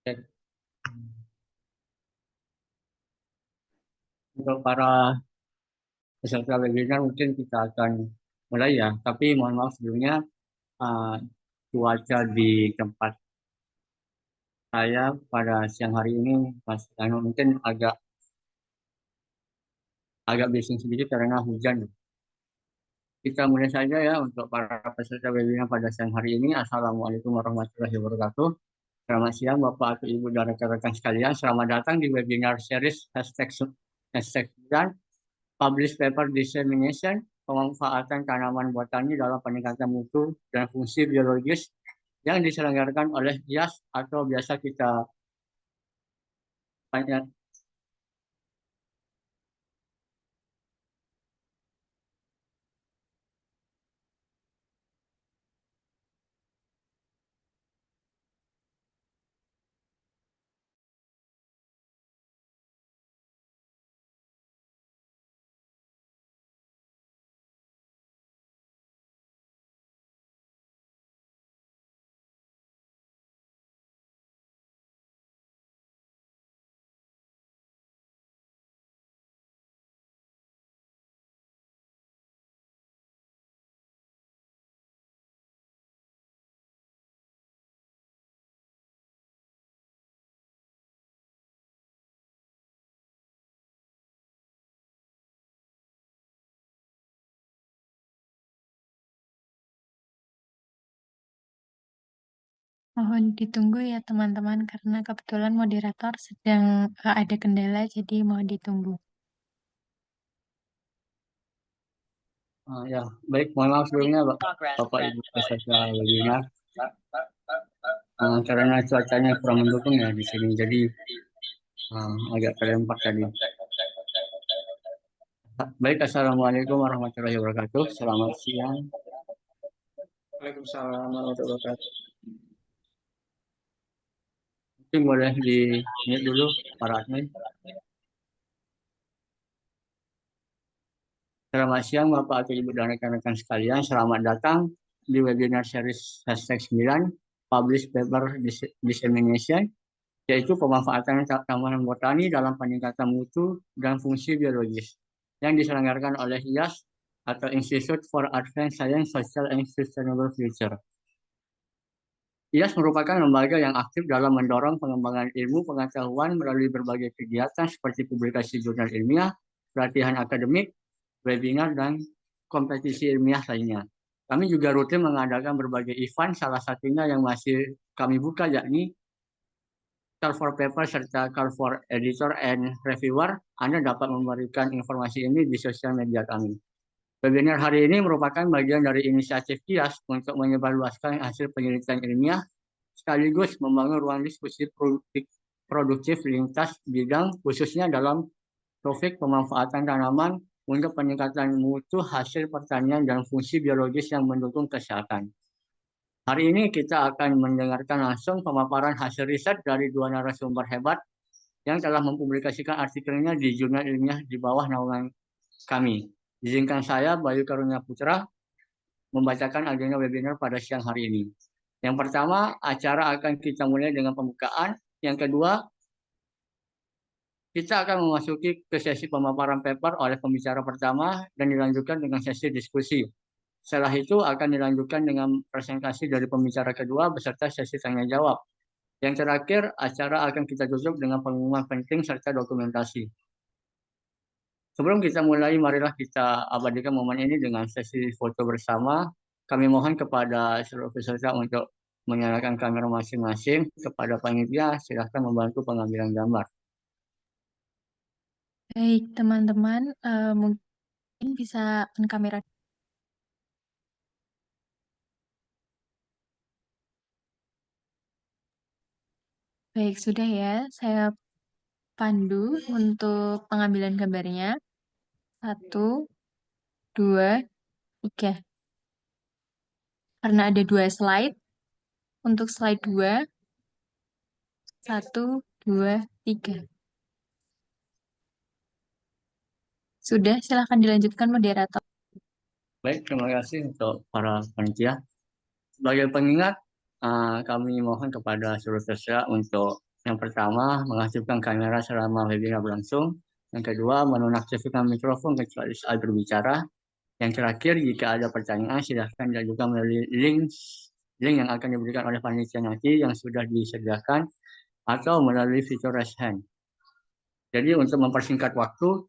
Cek. Untuk para peserta webinar mungkin kita akan mulai ya, tapi mohon maaf sebelumnya uh, cuaca di tempat saya pada siang hari ini masih mungkin agak agak bising sedikit karena hujan. Kita mulai saja ya untuk para peserta webinar pada siang hari ini. Assalamualaikum warahmatullahi wabarakatuh. Selamat siang Bapak atau Ibu dan rekan-rekan sekalian. Selamat datang di webinar series hashtag 9 Publish Paper Dissemination pemanfaatan tanaman botani dalam peningkatan mutu dan fungsi biologis yang diselenggarakan oleh IAS atau biasa kita panggil. Mohon ditunggu ya teman-teman karena kebetulan moderator sedang ada kendala jadi mohon ditunggu. Ya, baik, mohon maaf sebelumnya Bapak Ibu peserta webinar. Karena cuacanya kurang mendukung ya di sini, jadi agak terlempar tadi. Baik, Assalamualaikum warahmatullahi wabarakatuh. Selamat siang. Waalaikumsalam warahmatullahi wabarakatuh. Mungkin boleh di dulu para admin. Selamat siang Bapak atau Ibu dan rekan-rekan sekalian. Selamat datang di webinar series hashtag 9 Publish Paper Dissemination, yaitu pemanfaatan tanaman botani dalam peningkatan mutu dan fungsi biologis yang diselenggarakan oleh IAS atau Institute for Advanced Science, Social and Sustainable Future. IAS merupakan lembaga yang aktif dalam mendorong pengembangan ilmu pengetahuan melalui berbagai kegiatan seperti publikasi jurnal ilmiah, pelatihan akademik, webinar, dan kompetisi ilmiah lainnya. Kami juga rutin mengadakan berbagai event, salah satunya yang masih kami buka yakni Call for Paper serta Call for Editor and Reviewer. Anda dapat memberikan informasi ini di sosial media kami. Webinar hari ini merupakan bagian dari inisiatif IAS untuk menyebarluaskan hasil penelitian ilmiah sekaligus membangun ruang diskusi produktif lintas bidang khususnya dalam topik pemanfaatan tanaman untuk peningkatan mutu hasil pertanian dan fungsi biologis yang mendukung kesehatan. Hari ini kita akan mendengarkan langsung pemaparan hasil riset dari dua narasumber hebat yang telah mempublikasikan artikelnya di jurnal ilmiah di bawah naungan kami. Izinkan saya, Bayu Karunia Putra, membacakan agenda webinar pada siang hari ini. Yang pertama, acara akan kita mulai dengan pembukaan. Yang kedua, kita akan memasuki ke sesi pemaparan paper oleh pembicara pertama dan dilanjutkan dengan sesi diskusi. Setelah itu akan dilanjutkan dengan presentasi dari pembicara kedua beserta sesi tanya jawab. Yang terakhir, acara akan kita tutup dengan pengumuman penting serta dokumentasi. Sebelum kita mulai, marilah kita abadikan momen ini dengan sesi foto bersama. Kami mohon kepada seluruh peserta untuk menyalakan kamera masing-masing. Kepada panitia, silahkan membantu pengambilan gambar. Baik teman-teman, mungkin bisa on kamera. Baik, sudah ya. Saya pandu untuk pengambilan gambarnya. 1, 2, 3. Karena ada 2 slide, untuk slide 2, 1, 2, 3. Sudah, silahkan dilanjutkan moderator. Baik, terima kasih untuk para panitia. Sebagai pengingat, kami mohon kepada seluruh peserta untuk Yang pertama, mengaktifkan kamera selama webinar berlangsung. Yang kedua, menonaktifkan mikrofon kecuali saat berbicara. Yang terakhir, jika ada pertanyaan, silahkan diajukan melalui link yang akan diberikan oleh panitia nanti yang sudah disediakan atau melalui fitur raise hand. Jadi untuk mempersingkat waktu,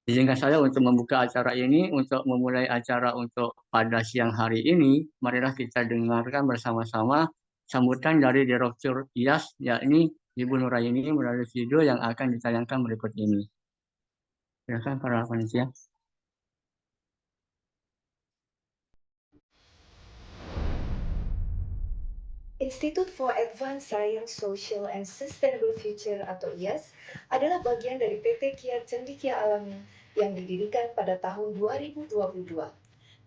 izinkan saya untuk membuka acara ini, untuk memulai acara untuk pada siang hari ini. Marilah kita dengarkan bersama-sama sambutan dari Direktur IAS, yakni Ibu Nuraini melalui video yang akan ditayangkan berikut ini. Silakan para panitia. Institute for Advanced Science, Social and Sustainable Future atau IAS adalah bagian dari PT Kia Cendikia Alam yang didirikan pada tahun 2022.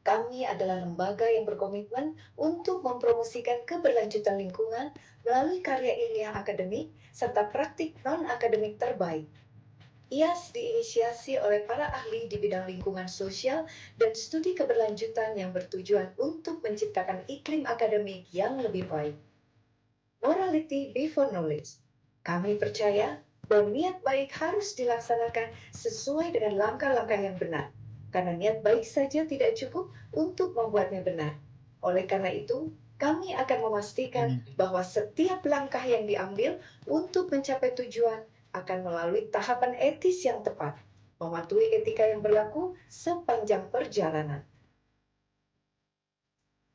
Kami adalah lembaga yang berkomitmen untuk mempromosikan keberlanjutan lingkungan melalui karya ilmiah akademik serta praktik non-akademik terbaik. IAS diinisiasi oleh para ahli di bidang lingkungan sosial dan studi keberlanjutan yang bertujuan untuk menciptakan iklim akademik yang lebih baik. Morality before knowledge. Kami percaya bahwa niat baik harus dilaksanakan sesuai dengan langkah-langkah yang benar. Karena niat baik saja tidak cukup untuk membuatnya benar. Oleh karena itu, kami akan memastikan bahwa setiap langkah yang diambil untuk mencapai tujuan akan melalui tahapan etis yang tepat, mematuhi etika yang berlaku sepanjang perjalanan.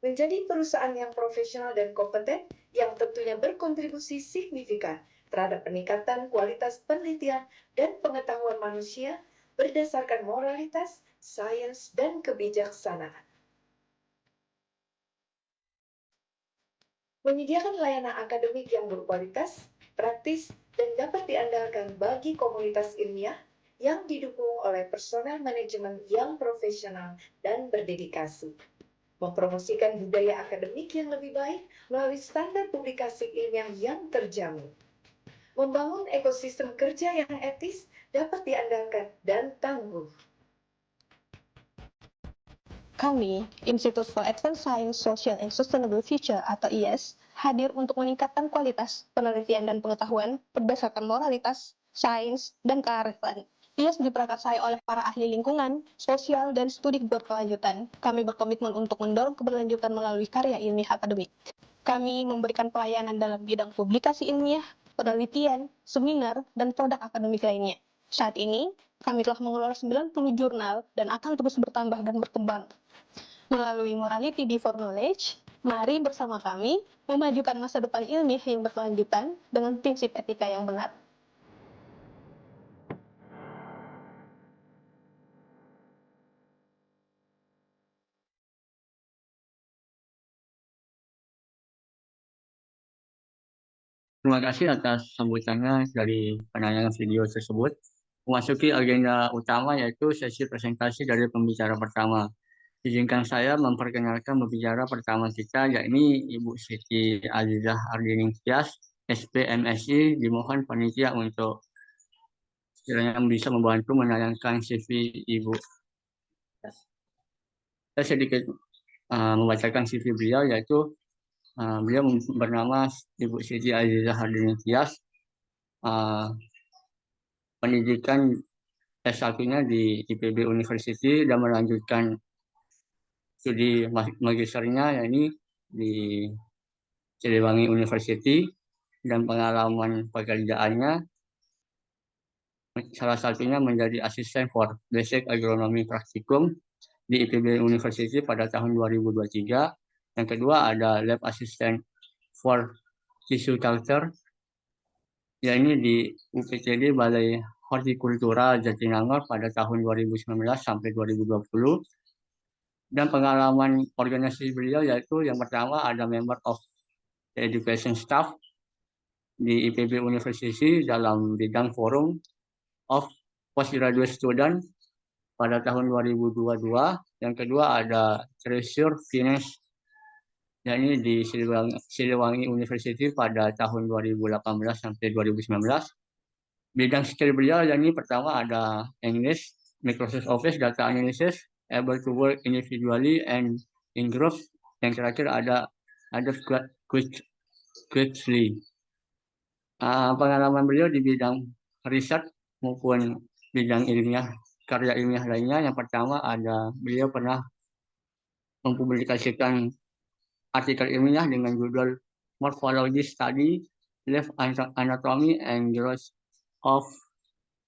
Menjadi perusahaan yang profesional dan kompeten yang tentunya berkontribusi signifikan terhadap peningkatan kualitas penelitian dan pengetahuan manusia berdasarkan moralitas, sains, dan kebijaksanaan. Menyediakan layanan akademik yang berkualitas, praktis, dan dapat diandalkan bagi komunitas ilmiah yang didukung oleh personel manajemen yang profesional dan berdedikasi. Mempromosikan budaya akademik yang lebih baik melalui standar publikasi ilmiah yang terjamin. Membangun ekosistem kerja yang etis, dapat diandalkan, dan tangguh. Kami, Institute for Advanced Science, Social and Sustainable Future atau IAS, hadir untuk meningkatkan kualitas penelitian dan pengetahuan berdasarkan moralitas, sains, dan kearifan. IAS diprakarsai oleh para ahli lingkungan, sosial, dan studi berkelanjutan. Kami berkomitmen untuk mendorong keberlanjutan melalui karya ilmiah akademik. Kami memberikan pelayanan dalam bidang publikasi ilmiah, penelitian, seminar, dan produk akademik lainnya. Saat ini, kami telah mengelola 90 jurnal dan akan terus bertambah dan berkembang. Melalui Morality Before Knowledge, mari bersama kami memajukan masa depan ilmiah yang berkelanjutan dengan prinsip etika yang benar. Terima kasih atas sambutannya dari penayangan video tersebut. Memasuki agenda utama yaitu sesi presentasi dari pembicara pertama. Izinkan saya memperkenalkan pembicara pertama kita, yakni Ibu Siti Azizah Ardini Tias, SPMSI. Dimohon panitia untuk kiranya bisa membantu menayangkan CV Ibu. Saya sedikit membacakan CV beliau, yaitu beliau bernama Ibu Siti Azizah Ardini Tias, pendidikan S1-nya di IPB University dan melanjutkan studi magisternya yakni di Siliwangi University, dan pengalaman pekerjaannya salah satunya menjadi asisten for basic agronomy praktikum di IPB University pada tahun 2023. Yang kedua ada lab assistant for tissue culture yakni di UPTD Balai Hortikultura Jatinangor pada tahun 2019 sampai 2020. Dan pengalaman organisasi beliau yaitu yang pertama ada member of the education staff di IPB University dalam bidang forum of postgraduate student pada tahun 2022. Yang kedua ada treasure finance yakni di Siliwangi University pada tahun 2018 sampai 2019. Bidang skill beliau yakni pertama ada English, Microsoft Office, data analysis, able to work individually and in groups. Yang terakhir ada quickly. Pengalaman beliau di bidang riset maupun bidang ilmiah, karya ilmiah lainnya. Yang pertama beliau pernah mempublikasikan artikel ilmiah dengan judul Morphology Study, Life Anatomy and Growth of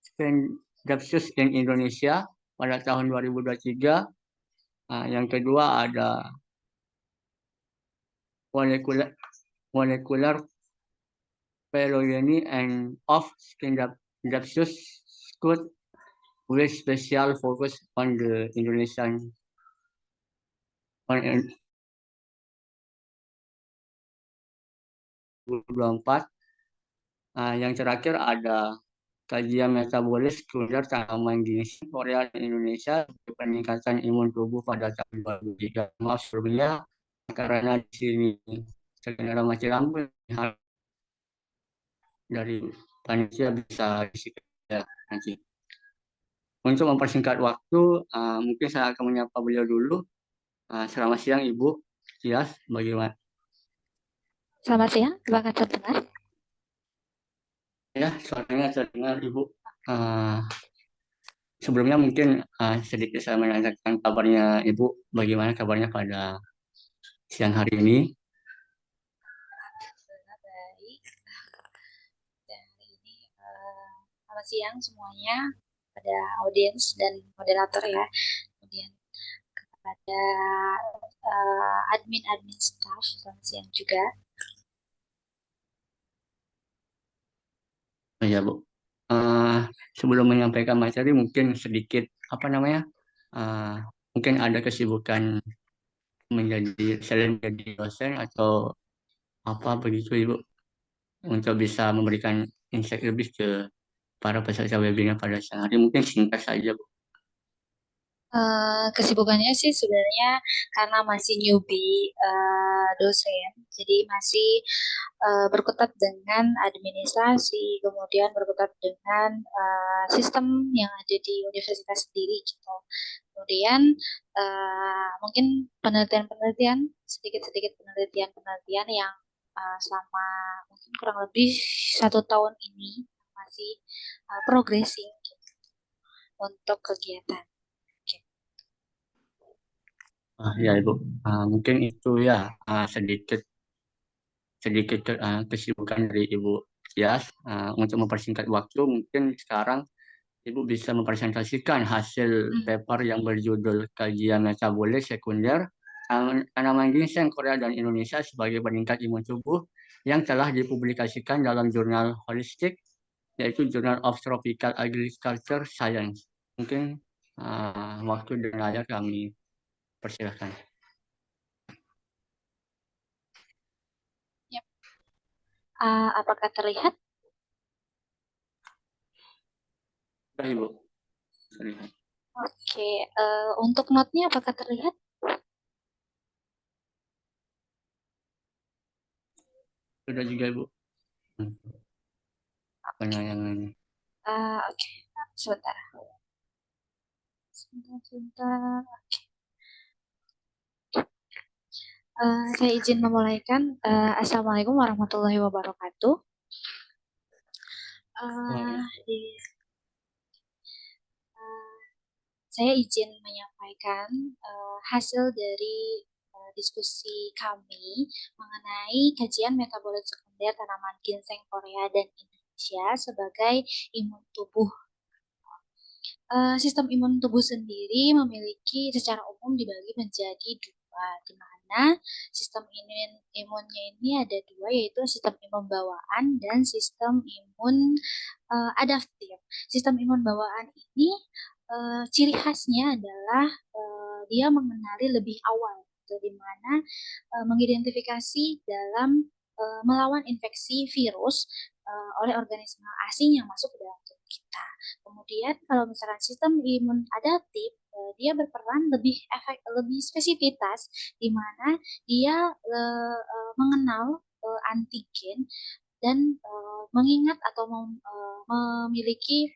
Sphendapsus in Indonesia pada tahun 2023. Yang kedua ada molecular phylogeny and of Sphendapsus scout with special focus on the Indonesian 2024. Yang terakhir ada kajian metabolis sekunder tanaman jenis Korea dan Indonesia peningkatan imun tubuh pada tahun 2003. Maaf sebelumnya karena di sini terkendala mati lampu dari panitia bisa disikat ya nanti. Untuk mempersingkat waktu, mungkin saya akan menyapa beliau dulu. Selamat siang Ibu Tias, bagaimana? Selamat siang, apakah terdengar? Ya, suaranya terdengar Ibu. Sebelumnya mungkin sedikit saya menanyakan kabarnya Ibu, bagaimana kabarnya pada siang hari ini? Alhamdulillah baik. Dan hari ini selamat siang semuanya pada audiens dan moderator ya. Kemudian kepada admin staff, selamat siang juga. Ya Bu. Sebelum menyampaikan materi mungkin sedikit mungkin ada kesibukan selain menjadi dosen atau apa begitu Ibu untuk bisa memberikan insight lebih ke para peserta webinar pada siang hari, mungkin singkat saja Bu. Kesibukannya sih sebenarnya karena masih newbie dosen, jadi masih berkutat dengan administrasi, kemudian berkutat dengan sistem yang ada di universitas sendiri gitu. Kemudian mungkin penelitian sedikit penelitian yang selama mungkin kurang lebih 1 tahun ini masih progressing gitu, untuk kegiatan. Ya Ibu, mungkin itu ya sedikit kesibukan dari Ibu Tias. Untuk mempersingkat waktu, mungkin sekarang Ibu bisa mempresentasikan hasil paper yang berjudul kajian metabolis sekunder tanaman ginseng Korea dan Indonesia sebagai peningkat imun tubuh yang telah dipublikasikan dalam jurnal Holistic, yaitu Journal of Tropical Agriculture Science. Mungkin waktu dan layar kami persilahkan. Yep. Apakah terlihat? Sudah Ibu, terlihat. Oke, untuk note-nya apakah terlihat? Sudah juga Ibu. Penayangannya. Oke, sebentar. Oke. Saya izin memulaikan. Assalamualaikum warahmatullahi wabarakatuh. Saya izin menyampaikan hasil dari diskusi kami mengenai kajian metabolit sekunder tanaman ginseng Korea dan Indonesia sebagai imun tubuh. Sistem imun tubuh sendiri memiliki secara umum dibagi menjadi 2, di mana sistem imunnya ini ada 2, yaitu sistem imun bawaan dan sistem imun adaptif. Sistem imun bawaan ini ciri khasnya adalah dia mengenali lebih awal, di mana mengidentifikasi dalam melawan infeksi virus oleh organisme asing yang masuk ke dalam tubuh kita. Kemudian kalau misalkan sistem imun adaptif, dia berperan lebih spesifitas, di mana dia mengenal antigen dan mengingat atau memiliki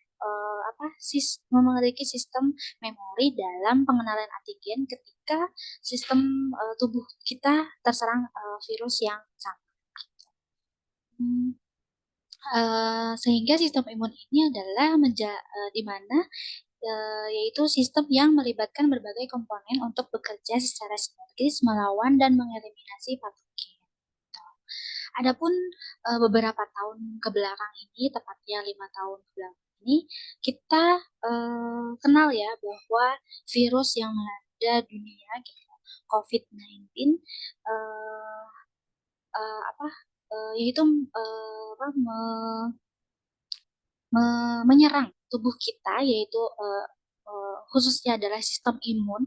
sistem memori dalam pengenalan antigen ketika sistem tubuh kita terserang virus yang sama. Sehingga sistem imun ini adalah di mana yaitu sistem yang melibatkan berbagai komponen untuk bekerja secara sinergis melawan dan mengeliminasi patogen. Adapun beberapa tahun ke belakang ini, tepatnya 5 tahun ke belakang ini, kita kenal ya bahwa virus yang melanda dunia gitu, COVID-19 eh, yaitu menyerang tubuh kita, yaitu khususnya adalah sistem imun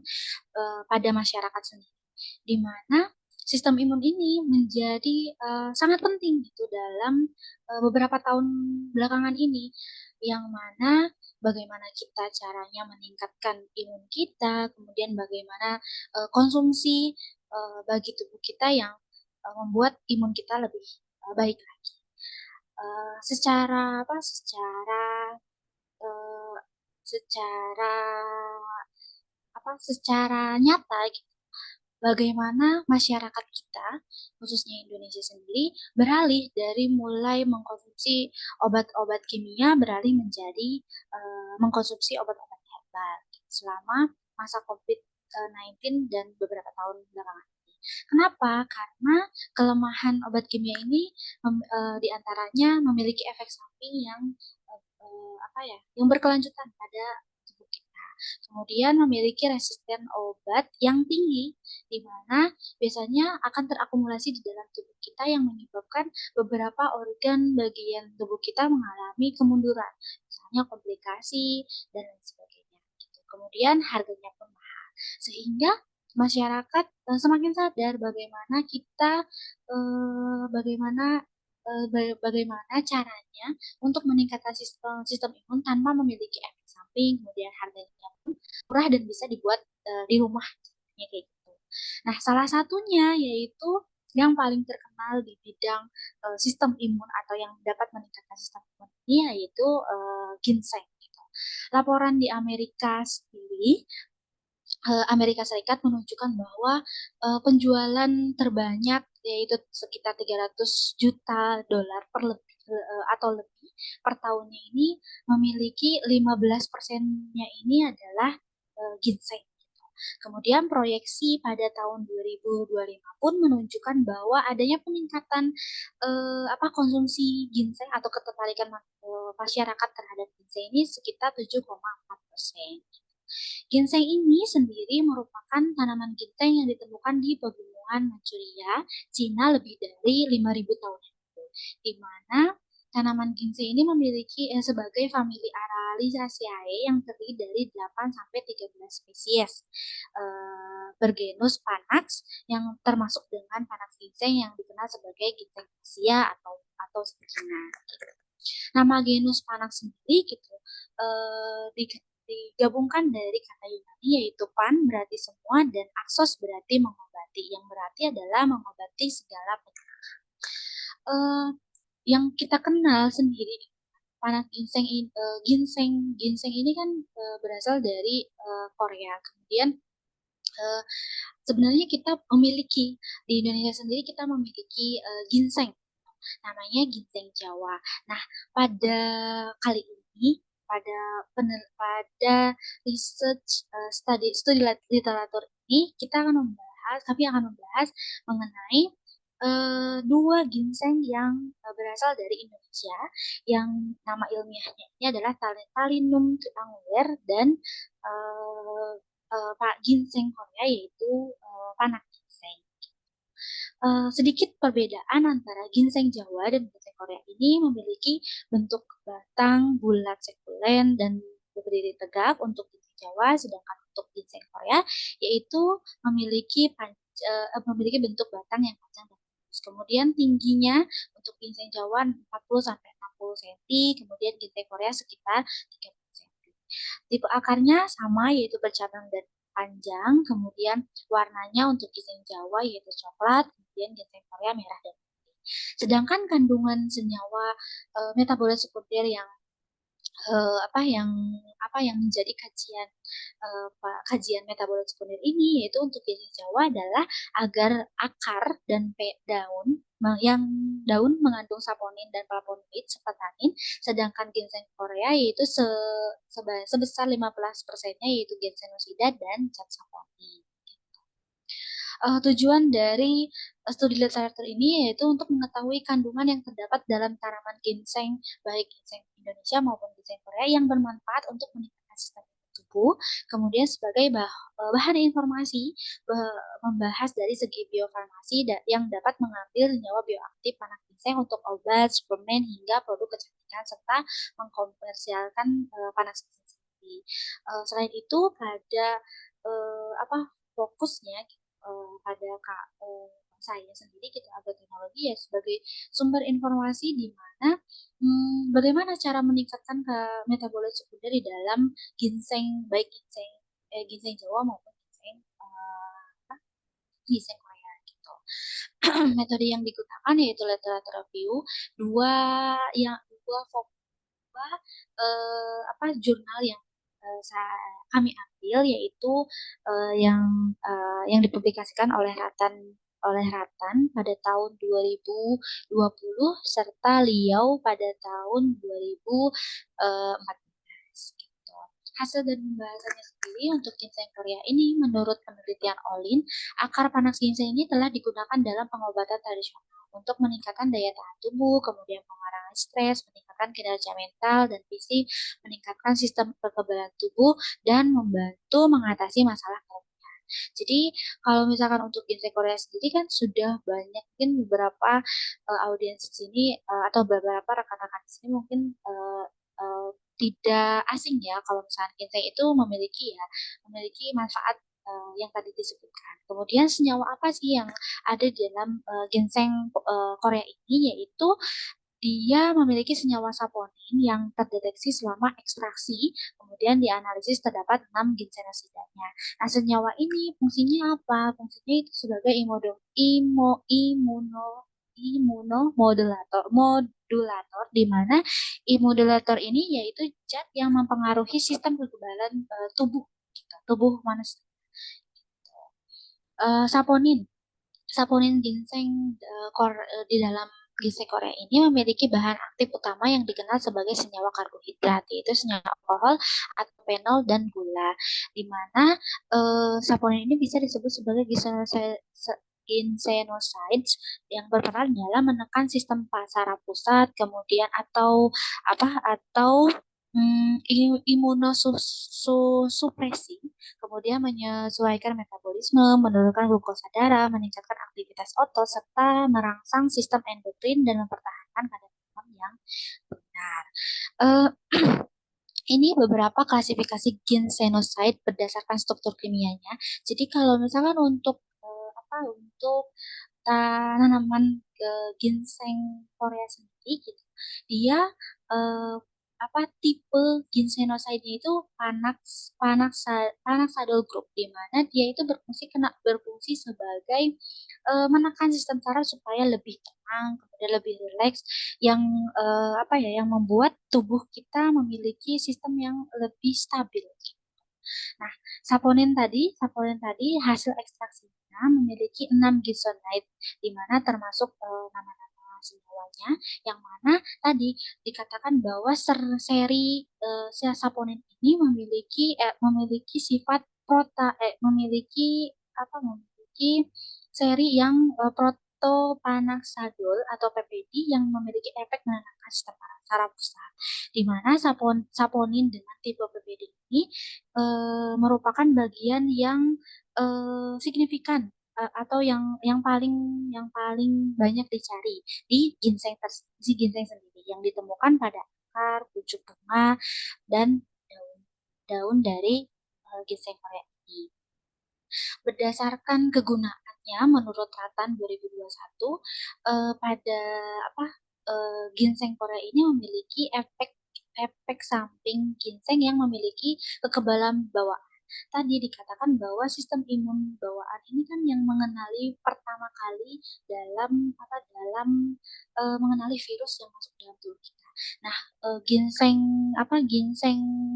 pada masyarakat sendiri, di mana sistem imun ini menjadi sangat penting gitu dalam beberapa tahun belakangan ini, yang mana bagaimana kita caranya meningkatkan imun kita, kemudian bagaimana konsumsi bagi tubuh kita yang membuat imun kita lebih baik lagi. Secara eh, secara secara nyata gitu, bagaimana masyarakat kita, khususnya Indonesia sendiri, beralih dari mulai mengkonsumsi obat-obat kimia, beralih menjadi mengkonsumsi obat-obat herbal selama masa COVID-19 dan beberapa tahun belakangan ini. Kenapa? Karena kelemahan obat kimia ini diantaranya memiliki efek samping yang yang berkelanjutan pada tubuh kita. Kemudian memiliki resisten obat yang tinggi, di mana biasanya akan terakumulasi di dalam tubuh kita yang menyebabkan beberapa organ bagian tubuh kita mengalami kemunduran, misalnya komplikasi dan lain sebagainya. Gitu. Kemudian harganya pun mahal, sehingga masyarakat semakin sadar bagaimana kita bagaimana caranya untuk meningkatkan sistem imun tanpa memiliki efek samping, kemudian harganya pun murah dan bisa dibuat di rumah, kayak gitu. Nah, salah satunya yaitu yang paling terkenal di bidang sistem imun atau yang dapat meningkatkan sistem imun ini yaitu ginseng. Gitu. Laporan di Amerika sendiri, Amerika Serikat menunjukkan bahwa penjualan terbanyak yaitu sekitar 300 juta dolar atau lebih per tahunnya ini memiliki 15%-nya ini adalah ginseng. Kemudian proyeksi pada tahun 2025 pun menunjukkan bahwa adanya peningkatan konsumsi ginseng atau ketertarikan masyarakat terhadap ginseng ini sekitar 7,4%. Ginseng ini sendiri merupakan tanaman ginseng yang ditemukan di pegunungan Manchuria, Cina lebih dari 5.000 tahun yang lalu, di mana tanaman ginseng ini memiliki sebagai famili Araliaceae yang terdiri dari 8 sampai 13 spesies bergenus Panax yang termasuk dengan Panax ginseng yang dikenal sebagai ginseng Asia atau Cina. Nama genus Panax sendiri gitu digabungkan dari kata Yunani yaitu pan berarti semua dan aksos berarti mengobati, yang berarti adalah mengobati segala penyakit. Yang kita kenal sendiri Panax ginseng ini kan berasal dari Korea. Kemudian sebenarnya kita memiliki di Indonesia sendiri kita memiliki ginseng, namanya ginseng Jawa. Nah, pada kali ini pada research studi literatur ini kami akan membahas mengenai dua ginseng yang berasal dari Indonesia yang nama ilmiahnya ini adalah Talinum triangulaire dan ginseng Korea yaitu Panax ginseng. Sedikit perbedaan antara ginseng Jawa dan ginseng Korea ini memiliki bentuk batang bulat sekulen dan berdiri tegak untuk ginseng Jawa, sedangkan untuk ginseng Korea yaitu memiliki bentuk batang yang panjang dan lurus. Kemudian tingginya untuk ginseng Jawa 40 sampai 60 cm, kemudian ginseng Korea sekitar 30 cm. Tipe akarnya sama yaitu bercabang dan panjang, kemudian warnanya untuk ginseng Jawa yaitu coklat, kemudian ginseng Korea merah dan putih. Sedangkan kandungan senyawa metabolit sekunder yang menjadi kajian metabolit sekunder ini yaitu untuk ginseng Jawa adalah agar akar dan daun yang daun mengandung saponin dan flavonoid serta tanin, sedangkan ginseng Korea yaitu sebesar 15%-nya yaitu ginsenosida dan zat saponin. Tujuan dari studi literatur ini yaitu untuk mengetahui kandungan yang terdapat dalam tanaman ginseng, baik ginseng Indonesia maupun ginseng Korea yang bermanfaat untuk meningkatkan sistem tubuh. Kemudian sebagai bahan informasi membahas dari segi biofarmasi yang dapat mengambil senyawa bioaktif panas ginseng untuk obat, suplemen hingga produk kecantikan serta mengkomersialkan panas ginseng sendiri. Selain itu pada fokusnya pada saya sendiri gitu agroteknologi ya sebagai sumber informasi di mana bagaimana cara meningkatkan ke metabolisme sekunder di dalam ginseng baik ginseng Jawa maupun ginseng Korea gitu. Metode yang digunakan yaitu literatur review, dua jurnal yang kami ambil yaitu yang dipublikasikan oleh Ratan pada tahun 2020 serta Liao pada tahun 2014 gitu. Hasil dan pembahasannya sendiri untuk ginseng Korea ini menurut penelitian Olin, akar panas ginseng ini telah digunakan dalam pengobatan tradisional untuk meningkatkan daya tahan tubuh, kemudian mengurangi stres, meningkatkan kinerja mental dan fisik, meningkatkan sistem kekebalan tubuh, dan membantu mengatasi masalah kelelahan. Jadi kalau misalkan untuk ginseng Korea sendiri kan sudah banyak mungkin beberapa audiens di sini atau beberapa rekan-rekan di sini mungkin tidak asing ya kalau misalkan ginseng itu memiliki manfaat yang tadi disebutkan. Kemudian senyawa apa sih yang ada di dalam ginseng Korea ini, yaitu dia memiliki senyawa saponin yang terdeteksi selama ekstraksi, kemudian dianalisis terdapat 6 ginseноsidanya. Nah, senyawa ini fungsinya apa? Fungsinya itu sebagai imunomodulator, di mana imunomodulator ini yaitu zat yang mempengaruhi sistem kekebalan tubuh manusia. Saponin ginseng di dalam ginseng Korea ini memiliki bahan aktif utama yang dikenal sebagai senyawa karbohidrat, yaitu senyawa alkohol atau fenol dan gula, di mana saponin ini bisa disebut sebagai ginsenosides yang berperan dalam menekan sistem saraf pusat, kemudian atau imunosupresi, kemudian menyesuaikan metabolisme, menurunkan glukosa darah, meningkatkan aktivitas otot, serta merangsang sistem endokrin dan mempertahankan kadar demam yang benar. Ini beberapa klasifikasi ginsenoside berdasarkan struktur kimianya. Jadi kalau misalkan untuk tanaman ginseng Korea sendiri gitu, dia tipe ginsenoside itu Panaxadol group, di mana dia itu berfungsi sebagai menekan sistem saraf supaya lebih tenang, kemudian lebih rileks, yang yang membuat tubuh kita memiliki sistem yang lebih stabil. Nah, saponin tadi hasil ekstraksinya memiliki 6 ginsenoside, di mana termasuk nama-nama senyawanya, yang mana tadi dikatakan bahwa seri saponin ini memiliki sifat memiliki seri yang protopanaxadol atau PPD yang memiliki efek menenangkan sistem saraf pusat, di mana saponin dengan tipe PPD ini merupakan bagian yang signifikan atau yang paling banyak dicari di ginseng sendiri, yang ditemukan pada akar, pucuk bunga, dan daun dari ginseng Korea ini. Berdasarkan kegunaannya menurut Ratan 2021 pada ginseng Korea ini memiliki efek samping ginseng yang memiliki kekebalan bawaan. Tadi dikatakan bahwa sistem imun bawaan ini kan yang mengenali pertama kali dalam mengenali virus yang masuk dalam tubuh kita. Nah, ginseng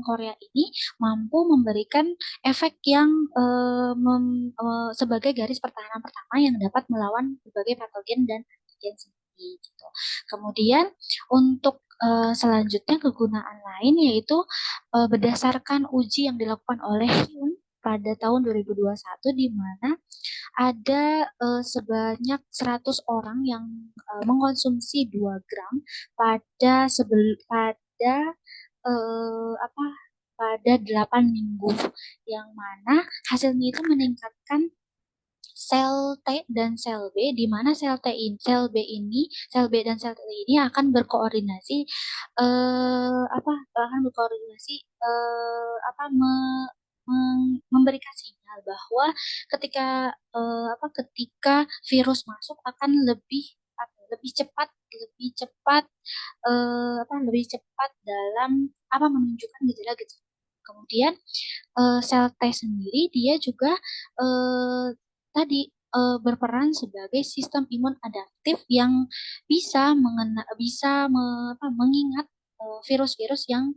Korea ini mampu memberikan efek yang sebagai garis pertahanan pertama yang dapat melawan berbagai patogen dan antigen sendiri gitu. Kemudian untuk selanjutnya kegunaan lain yaitu berdasarkan uji yang dilakukan oleh Hyun pada tahun 2021 di mana ada sebanyak 100 orang yang mengkonsumsi 2 gram pada apa pada 8 minggu yang mana hasilnya itu meningkatkan sel T dan sel B di mana sel B dan sel T ini akan berkoordinasi memberikan sinyal bahwa ketika virus masuk akan lebih cepat dalam menunjukkan gejala-gejala. Kemudian sel T sendiri dia juga berperan sebagai sistem imun adaptif yang bisa mengingat virus-virus yang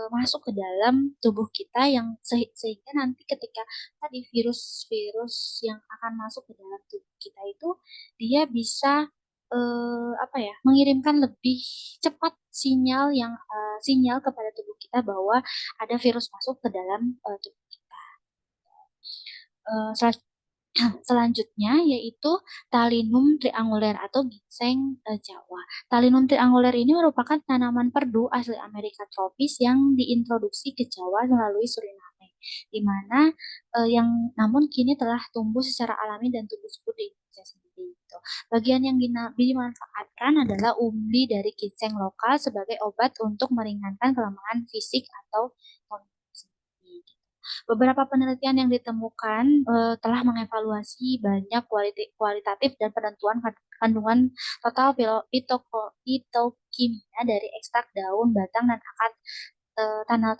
masuk ke dalam tubuh kita yang sehingga nanti ketika virus-virus yang akan masuk ke dalam tubuh kita itu dia bisa mengirimkan lebih cepat sinyal kepada tubuh kita bahwa ada virus masuk ke dalam tubuh kita. Selanjutnya yaitu Talinum triangular atau ginseng Jawa. Talinum triangular ini merupakan tanaman perdu asli Amerika tropis yang diintroduksi ke Jawa melalui Suriname, di mana namun kini telah tumbuh secara alami dan tumbuh subur di Indonesia sendiri. Gitu. Bagian yang dimanfaatkan adalah umbi dari ginseng lokal sebagai obat untuk meringankan kelemahan fisik atau beberapa penelitian yang ditemukan telah mengevaluasi banyak kualitatif dan penentuan kandungan total fitokimia dari ekstrak daun, batang, dan akar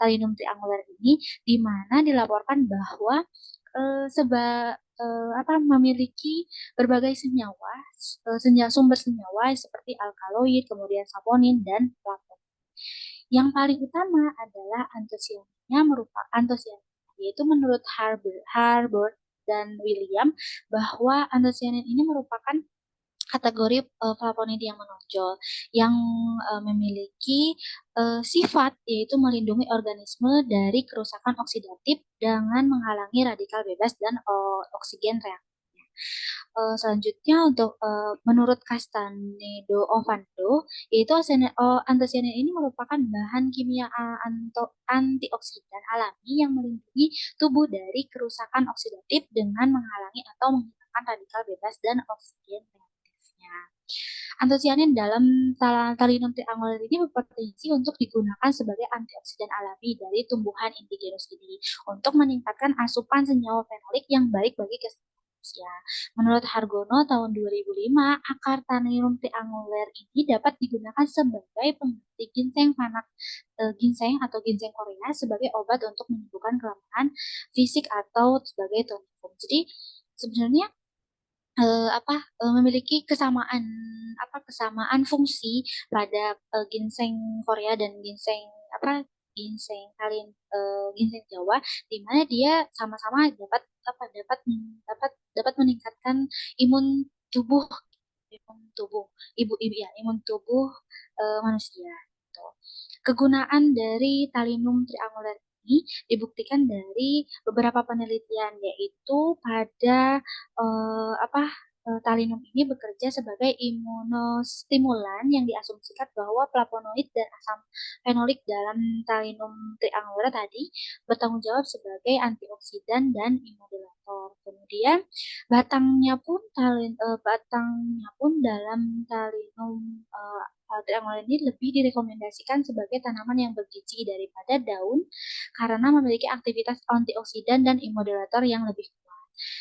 Talinum triangular ini, di mana dilaporkan bahwa memiliki berbagai sumber senyawa seperti alkaloid, kemudian saponin, dan flavonoid. Yang paling utama adalah antosianin, yaitu menurut Harbord dan William bahwa antosianin ini merupakan kategori flavonoid yang menonjol yang memiliki sifat yaitu melindungi organisme dari kerusakan oksidatif dengan menghalangi radikal bebas dan oksigen reaktifnya. Selanjutnya untuk menurut Castanedo Ovando, yaitu antosianin ini merupakan bahan kimia antioksidan alami yang melindungi tubuh dari kerusakan oksidatif dengan menghalangi atau menghilangkan radikal bebas dan oksigen reaktifnya. Antosianin dalam Talinum triangular ini berpotensi untuk digunakan sebagai antioksidan alami dari tumbuhan indigenous ini untuk meningkatkan asupan senyawa fenolik yang baik bagi kesehatan. Menurut Hargono tahun 2005, akar Talinum triangular ini dapat digunakan sebagai pengganti ginseng atau ginseng Korea sebagai obat untuk menyembuhkan kelemahan fisik atau sebagai tonikum. Jadi sebenarnya memiliki kesamaan fungsi pada ginseng Korea dan ginseng Jawa, di mana dia sama-sama dapat meningkatkan imun tubuh manusia. Gitu. Kegunaan dari Talinum triangular ini dibuktikan dari beberapa penelitian, yaitu pada Talinum ini bekerja sebagai imunostimulan yang diasumsikan bahwa flavonoid dan asam fenolik dalam Talinum triangular tadi bertanggung jawab sebagai antioksidan dan imunomodulator. Kemudian batangnya pun dalam Talinum triangular ini lebih direkomendasikan sebagai tanaman yang bergizi daripada daun karena memiliki aktivitas antioksidan dan imunomodulator yang lebih kuat.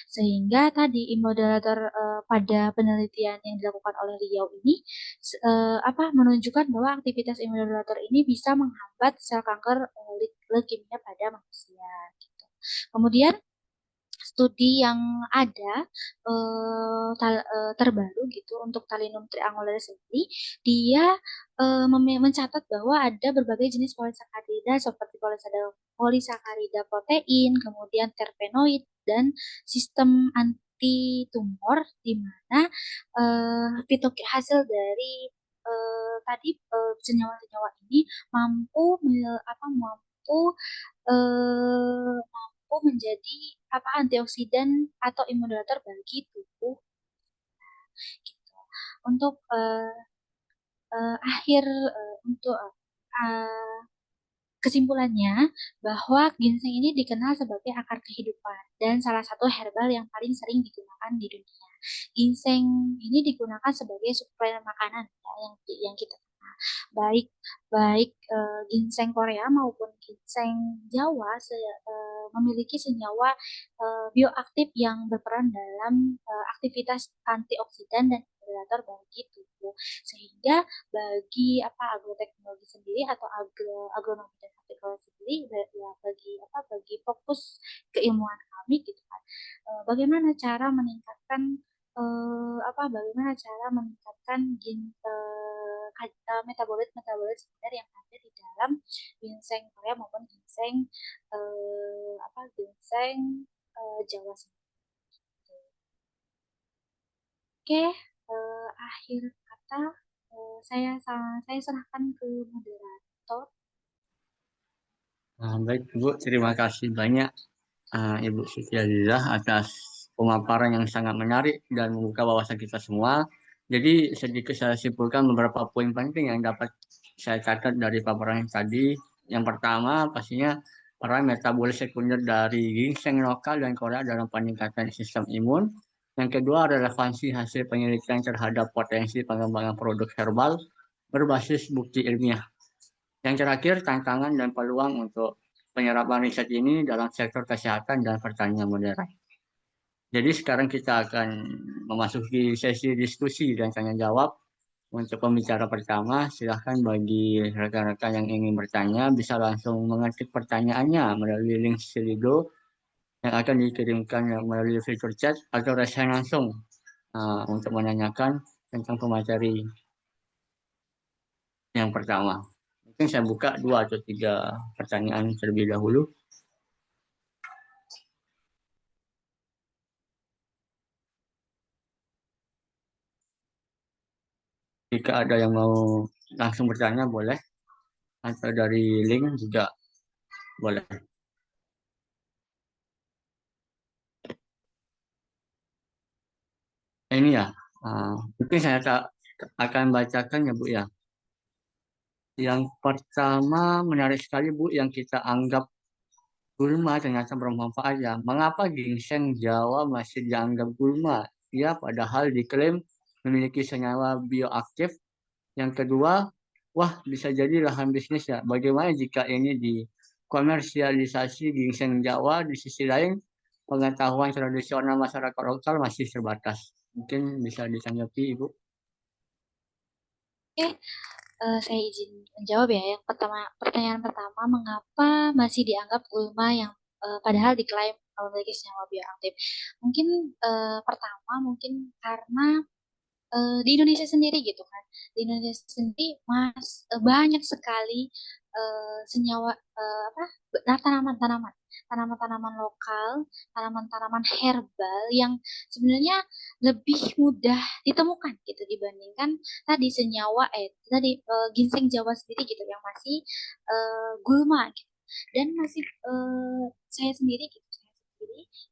Sehingga tadi imunomodulator pada penelitian yang dilakukan oleh Riau ini menunjukkan bahwa aktivitas imunomodulator ini bisa menghambat sel kanker leukemia pada manusia. Gitu. Kemudian studi yang ada terbaru gitu untuk Talinum triangular sendiri, dia mencatat bahwa ada berbagai jenis polisakarida seperti polisakarida protein, kemudian terpenoid dan sistem seperti tumor, di mana hasil dari tadi senyawa-senyawa ini mampu menjadi antioksidan atau imunodulator bagi tubuh gitu. Untuk akhir untuk kesimpulannya bahwa ginseng ini dikenal sebagai akar kehidupan dan salah satu herbal yang paling sering digunakan di dunia. Ginseng ini digunakan sebagai suplemen makanan ya, yang kita kenal. Baik ginseng Korea maupun ginseng Jawa memiliki senyawa bioaktif yang berperan dalam aktivitas antioksidan dan imunodulator bagi tubuh. Sehingga bagi agroteknologi sendiri atau agronomi dan hortikultura sendiri ya bagi fokus keilmuan kami gitu kan. Bagaimana cara meningkatkan metabolit sebentar yang ada di dalam ginseng Korea maupun ginseng Jawa sendiri. Oke, akhir kata saya serahkan ke moderator. Baik Ibu, terima kasih banyak Ibu Siti Azizah atas pemaparan yang sangat menarik dan membuka wawasan kita semua. Jadi sedikit saya simpulkan beberapa poin penting yang dapat saya catat dari paparan yang tadi. Yang pertama pastinya peran metabolis sekunder dari ginseng lokal dan Korea dalam peningkatan sistem imun. Yang kedua, relevansi hasil penelitian terhadap potensi pengembangan produk herbal berbasis bukti ilmiah. Yang terakhir, tantangan dan peluang untuk penyerapan riset ini dalam sektor kesehatan dan pertanian modern. Jadi sekarang kita akan memasuki sesi diskusi dan tanya jawab. Untuk pembicara pertama, silahkan bagi rekan-rekan yang ingin bertanya bisa langsung mengetik pertanyaannya melalui link Slido yang akan dikirimkan melalui fitur chat atau raise hand langsung untuk menanyakan tentang pemateri yang pertama. Mungkin saya buka 2 atau 3 pertanyaan terlebih dahulu. Jika ada yang mau langsung bertanya boleh, atau dari link juga boleh. Ini ya, mungkin saya akan bacakan ya Bu ya. Yang pertama menarik sekali Bu, yang kita anggap gulma ternyata bermanfaat ya. Mengapa ginseng Jawa masih dianggap gulma? Ya, padahal diklaim memiliki senyawa bioaktif. Yang kedua, wah bisa jadi lahan bisnis ya. Bagaimana jika ini dikomersialisasi ginseng Jawa, di sisi lain pengetahuan tradisional masyarakat lokal masih terbatas. Mungkin bisa ditanggapi Ibu. Oke, saya izin menjawab ya. Yang pertanyaan pertama, mengapa masih dianggap gulma yang padahal diklaim memiliki senyawa bioaktif? Mungkin pertama mungkin karena di Indonesia sendiri gitu kan. Di Indonesia sendiri banyak sekali senyawa tanaman-tanaman lokal, tanaman-tanaman herbal yang sebenarnya lebih mudah ditemukan gitu dibandingkan tadi ginseng Jawa sendiri gitu yang masih gulma gitu. Dan masih saya sendiri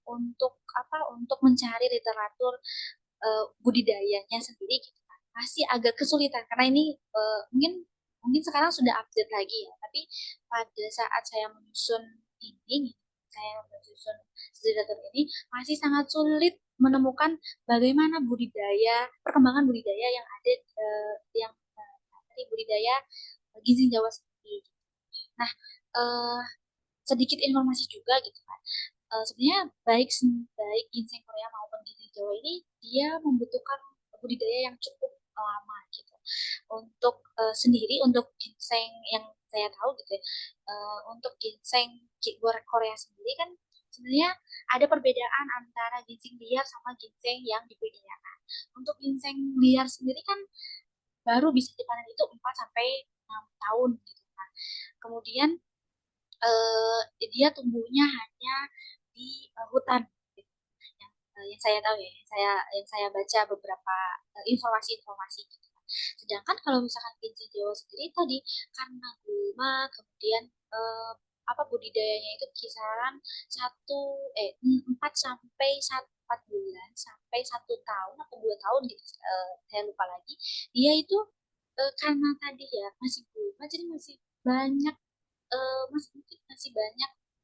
untuk mencari literatur budidayanya sendiri gitu kan masih agak kesulitan karena ini mungkin sekarang sudah update lagi ya, tapi pada saat saya menyusun literatur ini masih sangat sulit menemukan bagaimana perkembangan budidaya yang ada budidaya ginseng Jawa sendiri. Nah, sedikit informasi juga gitu kan. Sebenarnya baik ginseng Korea maupun ginseng Jawa ini dia membutuhkan budidaya yang cukup lama gitu. Untuk ginseng yang saya tahu gitu ya, untuk ginseng Korea sendiri kan sebenarnya ada perbedaan antara ginseng liar sama ginseng yang dibudidayakan. Untuk ginseng liar sendiri kan baru bisa dipanen itu 4 sampai 6 tahun gitu kan. Kemudian dia tumbuhnya hanya di hutan gitu. yang saya tahu ya, yang saya baca beberapa informasi-informasi gitu. Sedangkan kalau misalkan ginseng Jawa sendiri tadi karena gulma, kemudian budidayanya itu kisaran 4 sampai 4 bulan sampai 1 tahun atau 2 tahun gitu, saya lupa lagi. Dia itu karena tadi ya masih gulma, jadi masih banyak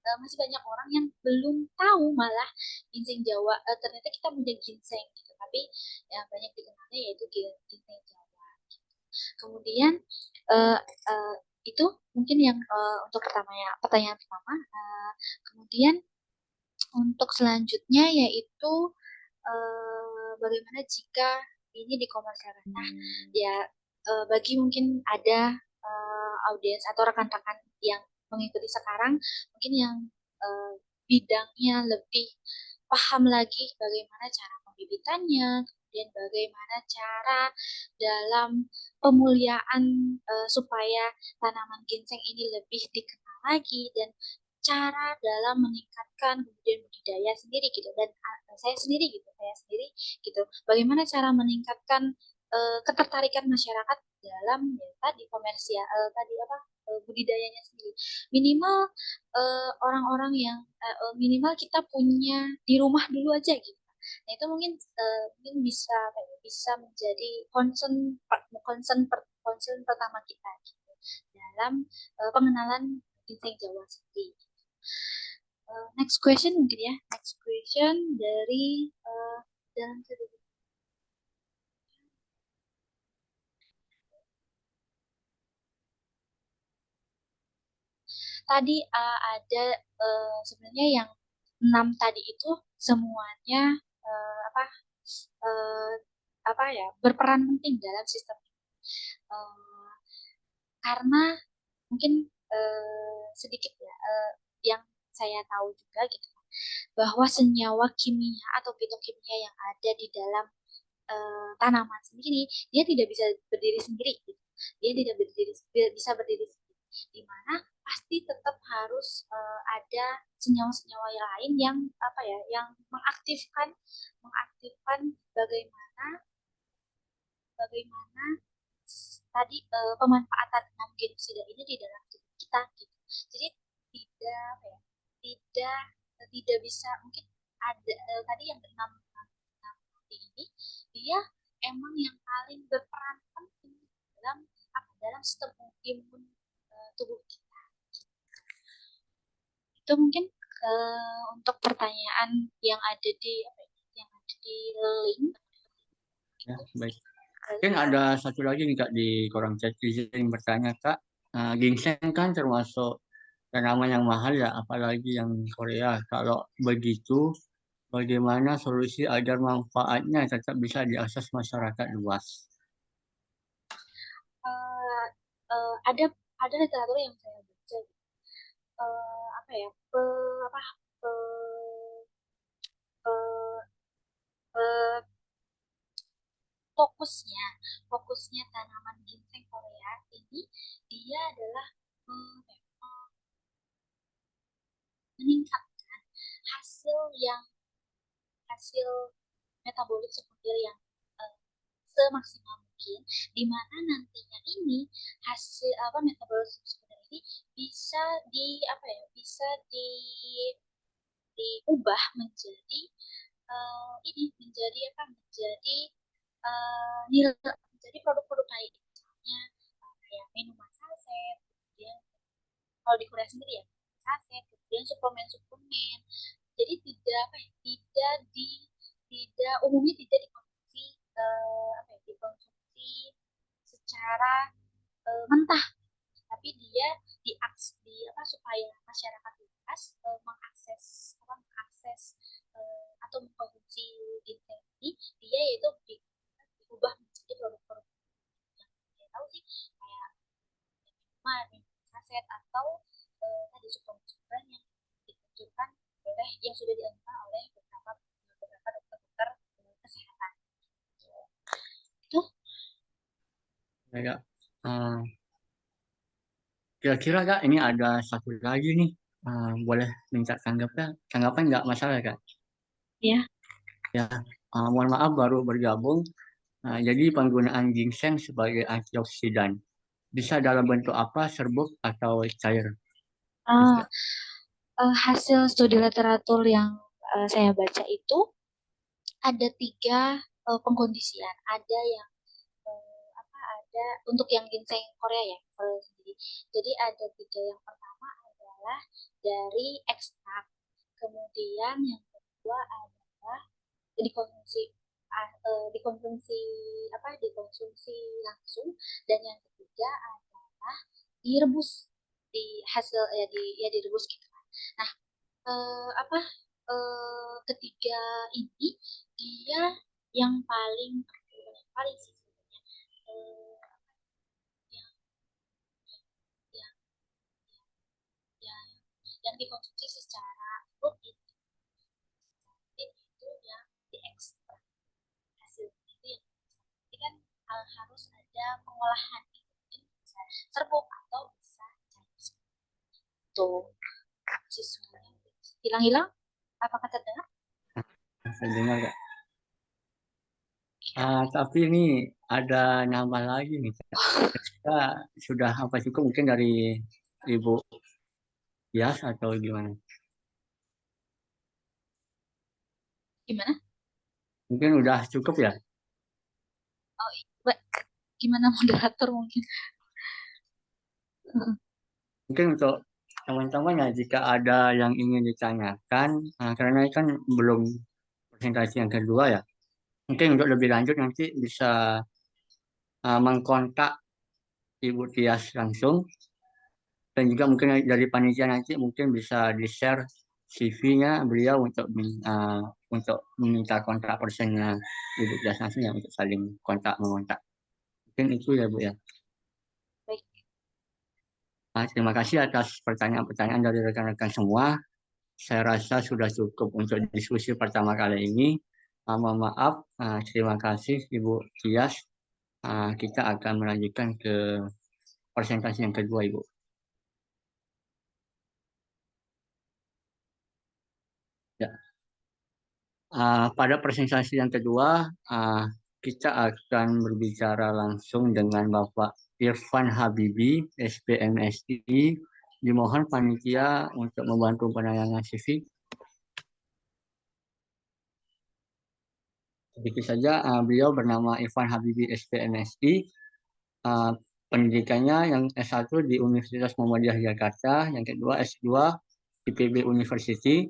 masih banyak orang yang belum tahu malah ginseng Jawa, ternyata kita punya ginseng gitu, tapi yang banyak dikenalnya yaitu ginseng Jawa. Kemudian itu mungkin yang untuk pertanyaan pertama. Kemudian untuk selanjutnya yaitu bagaimana jika ini dikomersilkan. Nah, ya bagi mungkin ada audiens atau rekan-rekan yang mengikuti sekarang, mungkin yang bidangnya lebih paham lagi bagaimana cara pembibitannya, kemudian bagaimana cara dalam pemuliaan supaya tanaman ginseng ini lebih dikenal lagi, dan cara dalam meningkatkan kemudian budidaya sendiri gitu, dan saya sendiri gitu bagaimana cara meningkatkan ketertarikan masyarakat dalam tadi komersial budidayanya sendiri, minimal orang-orang yang minimal kita punya di rumah dulu aja gitu. Nah itu mungkin bisa menjadi concern pertama kita gitu, dalam pengenalan ginseng Jawa sendiri. Next question mungkin ya. Next question dari dalam tadi ada sebenarnya yang 6 tadi itu semuanya berperan penting dalam sistem karena mungkin sedikit ya yang saya tahu juga gitu, bahwa senyawa kimia atau fitokimia yang ada di dalam tanaman sendiri, dia tidak bisa berdiri sendiri gitu. Dia tidak bisa berdiri sendiri, di mana pasti tetap harus ada senyawa-senyawa yang lain yang yang mengaktifkan bagaimana tadi pemanfaatan 6 genosida ini di dalam tubuh kita gitu. Jadi tidak bisa, mungkin ada tadi yang 6 ini dia emang yang paling berperan penting dalam sistem imun tubuh kita. Itu mungkin untuk pertanyaan yang ada di link. Ya, baik. Mungkin ada satu lagi nih Kak di kolom chat yang bertanya, Kak, ginseng kan termasuk tanaman yang mahal ya, apalagi yang Korea. Kalau begitu, bagaimana solusi agar manfaatnya tetap bisa diakses masyarakat luas? Ada literatur yang saya baca, fokusnya tanaman ginseng Korea ini dia adalah meningkatkan hasil metabolit sekunder yang semaksimal mungkin, di mana nantinya ini hasil metabolit sekunder ini bisa diubah menjadi menjadi produk-produk lain, misalnya kayak minuman saset, kemudian kalau di Korea sendiri ya saset, kemudian suplemen. Jadi umumnya tidak dikonsumsi secara mentah, tapi dia supaya masyarakat luas mengakses atau mengkonsumsi ginseng ini, dia yaitu diubah menjadi produk-produk yang saya tahu sih, kayak minuman saset atau tadi suplemen yang dianjurkan yang sudah dianjurkan oleh beberapa dokter kesehatan. Itu. Ya, kira-kira Kak, ini ada satu lagi nih, boleh minta tanggapan nggak masalah Kak? Ya. Ya, mohon maaf baru bergabung. Jadi penggunaan ginseng sebagai antioksidan bisa dalam bentuk apa? Serbuk atau cair? Ah, hasil studi literatur yang saya baca itu ada 3 pengkondisian. Ada yang ada untuk yang ginseng Korea ya, Korea sendiri. Jadi ada 3. Yang pertama adalah dari ekstrak. Kemudian yang kedua adalah dikonsumsi dikonsumsi dikonsumsi langsung, dan yang ketiga adalah direbus di hasil ya direbus gitu kan. Nah, ketiga ini dia yang paling sih sebenarnya eh, yang yang yang yang dikonsumsi secara rutin itu yang diekstrak hasilnya itu yang jadi kan harus ada pengolahan, mungkin bisa serbuk atau bisa cair tuh siswanya hilang-hilang, apakah terdengar? Saya dengar, Kak. Tapi ini ada nambah lagi nih, Kak. Kita sudah apa cukup mungkin dari Ibu Yas atau gimana? Gimana? Mungkin udah cukup ya? Oh, gimana moderator mungkin? Mungkin untuk teman-teman ya, jika ada yang ingin ditanyakan, karena ini kan belum presentasi yang kedua ya, mungkin untuk lebih lanjut nanti bisa mengkontak Ibu Tias langsung, dan juga mungkin dari panitia nanti mungkin bisa di-share CV-nya beliau untuk meminta kontak personnya Ibu Tias langsung ya, untuk saling mengontak. Mungkin itu ya Bu ya. Baik. Terima kasih atas pertanyaan-pertanyaan dari rekan-rekan semua. Saya rasa sudah cukup untuk diskusi pertama kali ini. Mohon maaf, terima kasih Ibu Tias. Kita akan melanjutkan ke presentasi yang kedua, Ibu. Ya. Pada presentasi yang kedua, kita akan berbicara langsung dengan Bapak Irfan Habibi, SPMSI. Dimohon panitia untuk membantu penayangan CV. Sedikit saja, beliau bernama Irfan Habibi, SPMSI. Pendidikannya yang S1 di Universitas Muhammadiyah Jakarta, yang kedua S2 di PB University.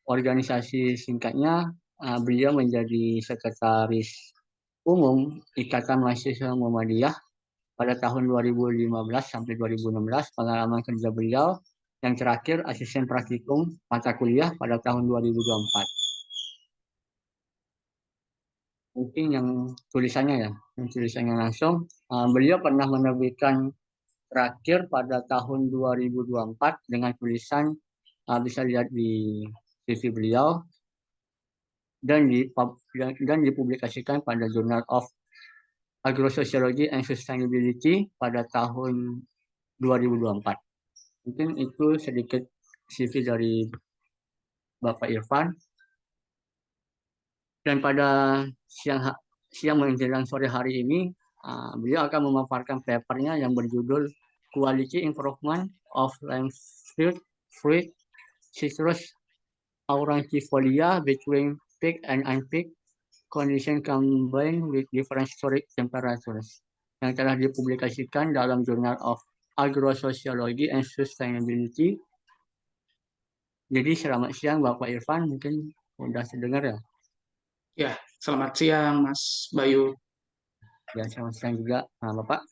Organisasi singkatnya, beliau menjadi sekretaris umum Ikatan Mahasiswa Muhammadiyah pada tahun 2015 sampai 2016. Pengalaman kerja beliau yang terakhir asisten praktikum mata kuliah pada tahun 2024. Mungkin yang tulisannya langsung, beliau pernah menerbitkan terakhir pada tahun 2024 dengan tulisan, bisa lihat di CV beliau, dan dipublikasikan pada Journal of Agrosociology and Sustainability pada tahun 2024. Mungkin itu sedikit CV dari Bapak Irfan. Dan pada siang menjelang sore hari ini, beliau akan memaparkan papernya yang berjudul Quality Improvement of Limestone Fruit Citrus Aurantifolia Between Peak and Unpeak Condition Combined with Different Storage Temperatures, yang telah dipublikasikan dalam Journal of Agrosociology and Sustainability. Jadi selamat siang Bapak Irfan, mungkin sudah terdengar ya? Ya, selamat siang Mas Bayu. Ya, selamat siang juga Bapak.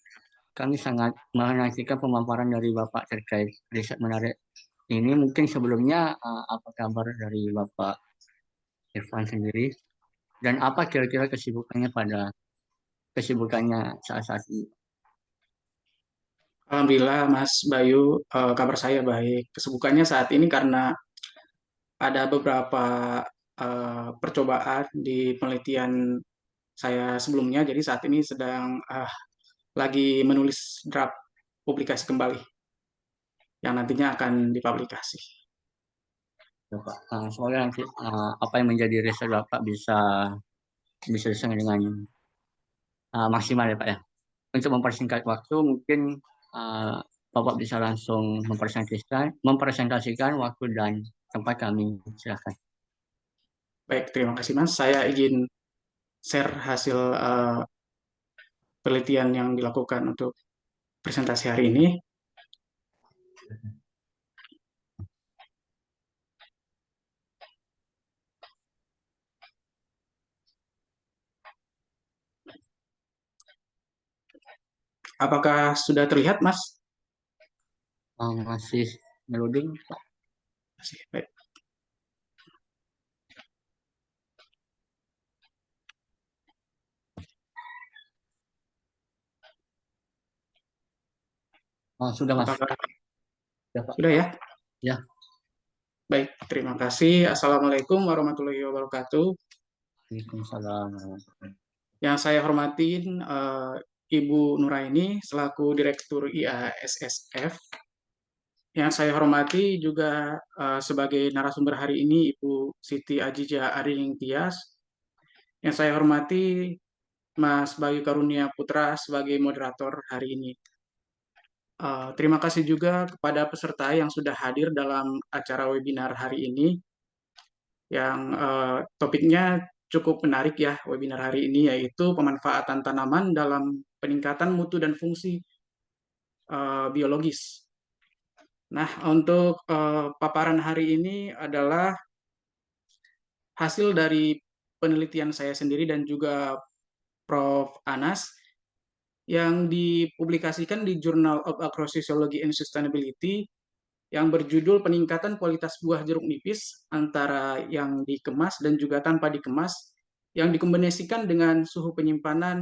Kami sangat menantikan pemaparan dari Bapak terkait riset menarik ini. Mungkin sebelumnya apa kabar dari Bapak Irfan sendiri? Dan apa kira-kira kesibukannya saat ini? Alhamdulillah Mas Bayu, kabar saya baik. Kesibukannya saat ini karena ada beberapa percobaan di penelitian saya sebelumnya, jadi saat ini sedang lagi menulis draft publikasi kembali yang nantinya akan dipublikasi. Ya, Pak. Semoga nanti apa yang menjadi riset Bapak bisa diselesaikan dengan maksimal ya Pak ya. Untuk mempersingkat waktu mungkin uh, Bapak bisa langsung mempresentasikan waktu dan tempat kami. Silakan. Baik, terima kasih Mas. Saya izin share hasil penelitian yang dilakukan untuk presentasi hari ini. Apakah sudah terlihat, Mas? Masih loading Pak. Masih, baik. Sudah Mas. Apakah Ya, Pak. sudah ya? Ya. Baik, terima kasih. Assalamualaikum warahmatullahi wabarakatuh. Waalaikumsalam. Yang saya hormatin Ibu Nuraini selaku Direktur IASSF. Yang saya hormati juga sebagai narasumber hari ini Ibu Siti Ajija Aring Tias. Yang saya hormati Mas Bayu Karunia Putra sebagai moderator hari ini. Terima kasih juga kepada peserta yang sudah hadir dalam acara webinar hari ini, yang topiknya cukup menarik ya webinar hari ini, yaitu pemanfaatan tanaman dalam peningkatan mutu dan fungsi biologis. Nah, untuk paparan hari ini adalah hasil dari penelitian saya sendiri dan juga Prof. Anas yang dipublikasikan di Journal of Agrophysiology and Sustainability yang berjudul peningkatan kualitas buah jeruk nipis antara yang dikemas dan juga tanpa dikemas yang dikombinasikan dengan suhu penyimpanan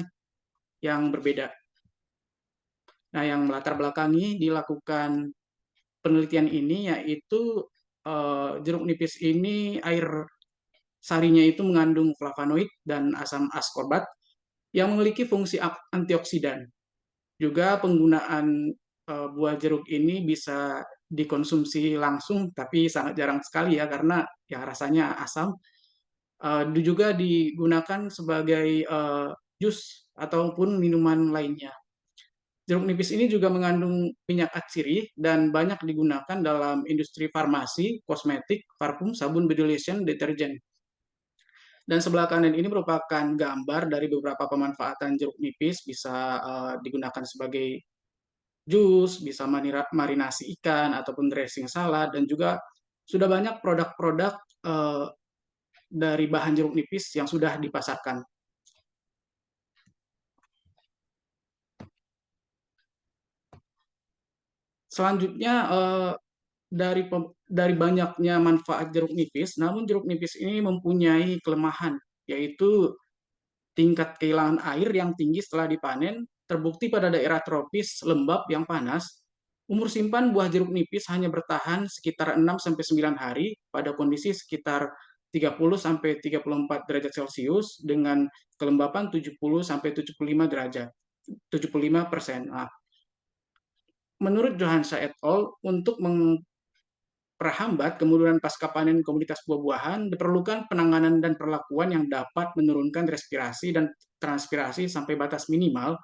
yang berbeda. Nah, yang melatar belakangi dilakukan penelitian ini yaitu jeruk nipis ini air sarinya itu mengandung flavonoid dan asam askorbat yang memiliki fungsi antioksidan. Juga penggunaan buah jeruk ini bisa dikonsumsi langsung, tapi sangat jarang sekali ya karena ya rasanya asam. Juga digunakan sebagai jus ataupun minuman lainnya. Jeruk nipis ini juga mengandung minyak atsiri dan banyak digunakan dalam industri farmasi, kosmetik, parfum, sabun, body lotion, deterjen. Dan sebelah kanan ini merupakan gambar dari beberapa pemanfaatan jeruk nipis, bisa digunakan sebagai jus, bisa marinasi ikan ataupun dressing salad, dan juga sudah banyak produk-produk dari bahan jeruk nipis yang sudah dipasarkan. Selanjutnya dari banyaknya manfaat jeruk nipis, namun jeruk nipis ini mempunyai kelemahan, yaitu tingkat kehilangan air yang tinggi setelah dipanen, terbukti pada daerah tropis lembab yang panas. Umur simpan buah jeruk nipis hanya bertahan sekitar 6-9 hari pada kondisi sekitar 30-34 derajat Celcius dengan kelembapan 70-75 derajat, 75%. Nah, menurut Johansa et al., untuk memperhambat kemunduran pasca panen komoditas buah-buahan, diperlukan penanganan dan perlakuan yang dapat menurunkan respirasi dan transpirasi sampai batas minimal,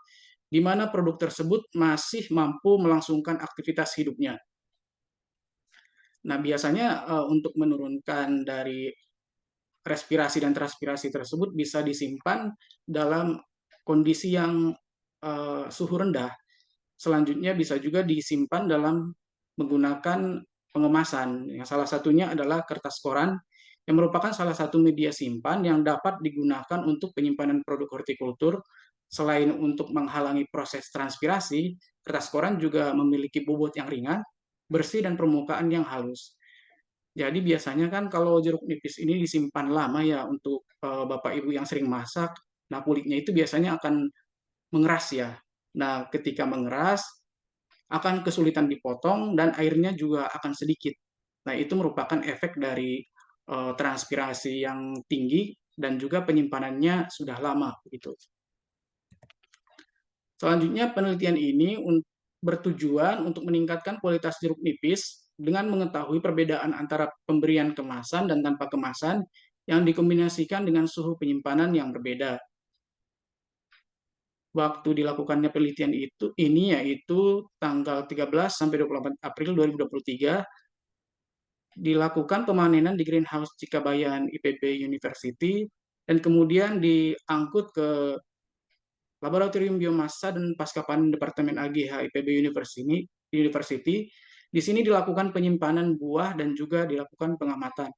di mana produk tersebut masih mampu melangsungkan aktivitas hidupnya. Nah, biasanya untuk menurunkan dari respirasi dan transpirasi tersebut bisa disimpan dalam kondisi yang suhu rendah. Selanjutnya bisa juga disimpan dalam menggunakan pengemasan. Yang salah satunya adalah kertas koran yang merupakan salah satu media simpan yang dapat digunakan untuk penyimpanan produk hortikultur. Selain untuk menghalangi proses transpirasi, kertas koran juga memiliki bobot yang ringan, bersih, dan permukaan yang halus. Jadi biasanya kan kalau jeruk nipis ini disimpan lama ya untuk Bapak Ibu yang sering masak, nah kulitnya itu biasanya akan mengeras ya. Nah, ketika mengeras akan kesulitan dipotong dan airnya juga akan sedikit. Nah, itu merupakan efek dari transpirasi yang tinggi dan juga penyimpanannya sudah lama gitu. Selanjutnya penelitian ini bertujuan untuk meningkatkan kualitas jeruk nipis dengan mengetahui perbedaan antara pemberian kemasan dan tanpa kemasan yang dikombinasikan dengan suhu penyimpanan yang berbeda. Waktu dilakukannya penelitian ini yaitu tanggal 13 sampai 24 April 2023, dilakukan pemanenan di greenhouse Cikabayan IPB University dan kemudian diangkut ke Laboratorium Biomassa dan Pascapanen Departemen AGH IPB University. Di sini dilakukan penyimpanan buah dan juga dilakukan pengamatan.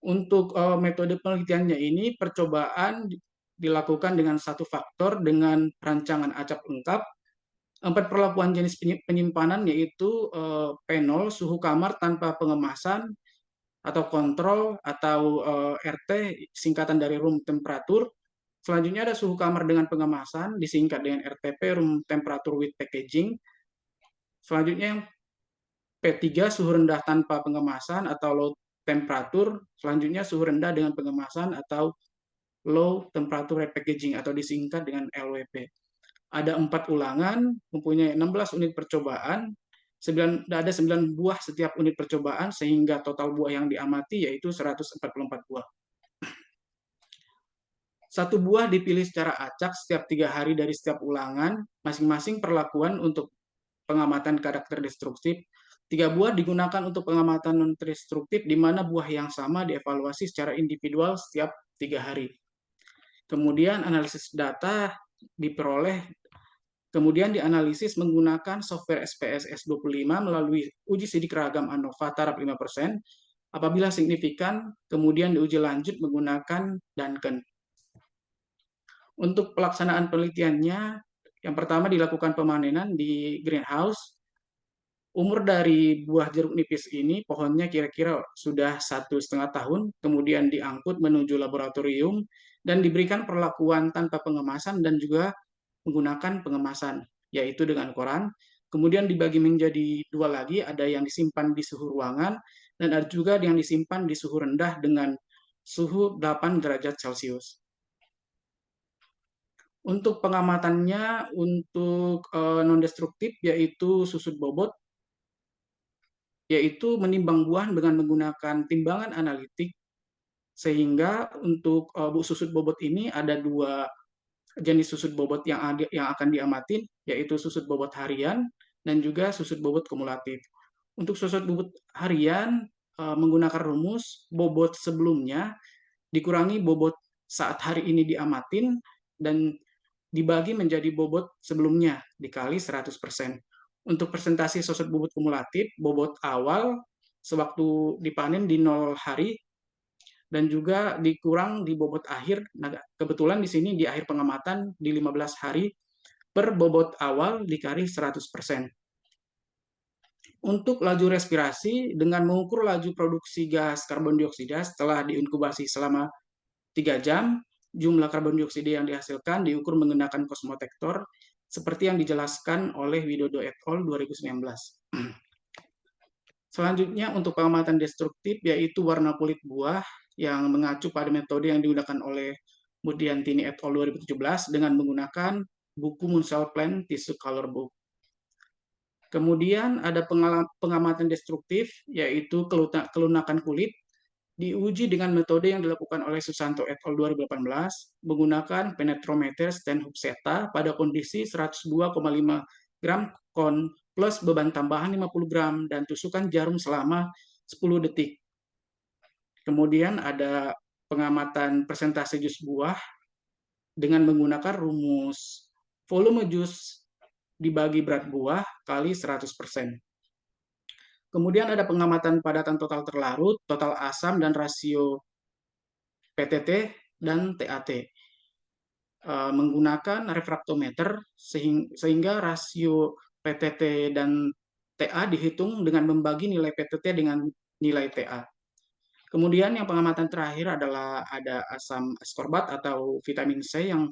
Untuk metode penelitiannya ini, percobaan dilakukan dengan satu faktor dengan rancangan acap lengkap, 4 perlakuan jenis penyimpanan yaitu P0 suhu kamar tanpa pengemasan atau kontrol atau RT singkatan dari room temperature. Selanjutnya ada suhu kamar dengan pengemasan disingkat dengan RTP room temperature with packaging. Selanjutnya yang P3 suhu rendah tanpa pengemasan atau low temperature. Selanjutnya suhu rendah dengan pengemasan atau low temperature packaging atau disingkat dengan LWP. Ada 4 ulangan, mempunyai 16 unit percobaan, ada 9 buah setiap unit percobaan, sehingga total buah yang diamati yaitu 144 buah. 1 buah dipilih secara acak setiap 3 hari dari setiap ulangan, masing-masing perlakuan untuk pengamatan karakter destruktif. 3 buah digunakan untuk pengamatan non-destruktif, di mana buah yang sama dievaluasi secara individual setiap 3 hari. Kemudian analisis data diperoleh, kemudian dianalisis menggunakan software SPSS 25 melalui uji sidik ragam ANOVA taraf 5%. Apabila signifikan, kemudian diuji lanjut menggunakan Duncan. Untuk pelaksanaan penelitiannya, yang pertama dilakukan pemanenan di greenhouse. Umur dari buah jeruk nipis ini, pohonnya kira-kira sudah 1,5 tahun, kemudian diangkut menuju laboratorium dan diberikan perlakuan tanpa pengemasan dan juga menggunakan pengemasan, yaitu dengan koran. Kemudian dibagi menjadi 2 lagi, ada yang disimpan di suhu ruangan dan ada juga yang disimpan di suhu rendah dengan suhu 8 derajat Celcius. Untuk pengamatannya, untuk non-destruktif yaitu susut bobot, yaitu menimbang buah dengan menggunakan timbangan analitik, sehingga untuk susut bobot ini ada 2 jenis susut bobot yang akan diamatin, yaitu susut bobot harian dan juga susut bobot kumulatif. Untuk susut bobot harian menggunakan rumus bobot sebelumnya dikurangi bobot saat hari ini diamatin dan dibagi menjadi bobot sebelumnya dikali 100%. Untuk presentasi susut bobot kumulatif, bobot awal sewaktu dipanen di 0 hari dan juga dikurang di bobot akhir. Nah, kebetulan di sini di akhir pengamatan di 15 hari per bobot awal dikali 100%. Untuk laju respirasi, dengan mengukur laju produksi gas karbon dioksida setelah diinkubasi selama 3 jam, jumlah karbon dioksida yang dihasilkan diukur menggunakan kosmotektor seperti yang dijelaskan oleh Widodo et al. 2019. Selanjutnya untuk pengamatan destruktif yaitu warna kulit buah yang mengacu pada metode yang digunakan oleh Mudiantini et al. 2017 dengan menggunakan buku Munsell Plant Tissue Color Book. Kemudian ada pengamatan destruktif yaitu kelunakan kulit, diuji dengan metode yang dilakukan oleh Susanto et al. 2018 menggunakan penetrometer Stenhouse Zeta pada kondisi 102,5 gram kon plus beban tambahan 50 gram dan tusukan jarum selama 10 detik. Kemudian ada pengamatan persentase jus buah dengan menggunakan rumus volume jus dibagi berat buah kali 100%. Kemudian ada pengamatan padatan total terlarut, total asam, dan rasio PTT dan TAT. Menggunakan refraktometer sehingga rasio PTT dan TA dihitung dengan membagi nilai PTT dengan nilai TA. Kemudian yang pengamatan terakhir adalah ada asam ascorbat atau vitamin C yang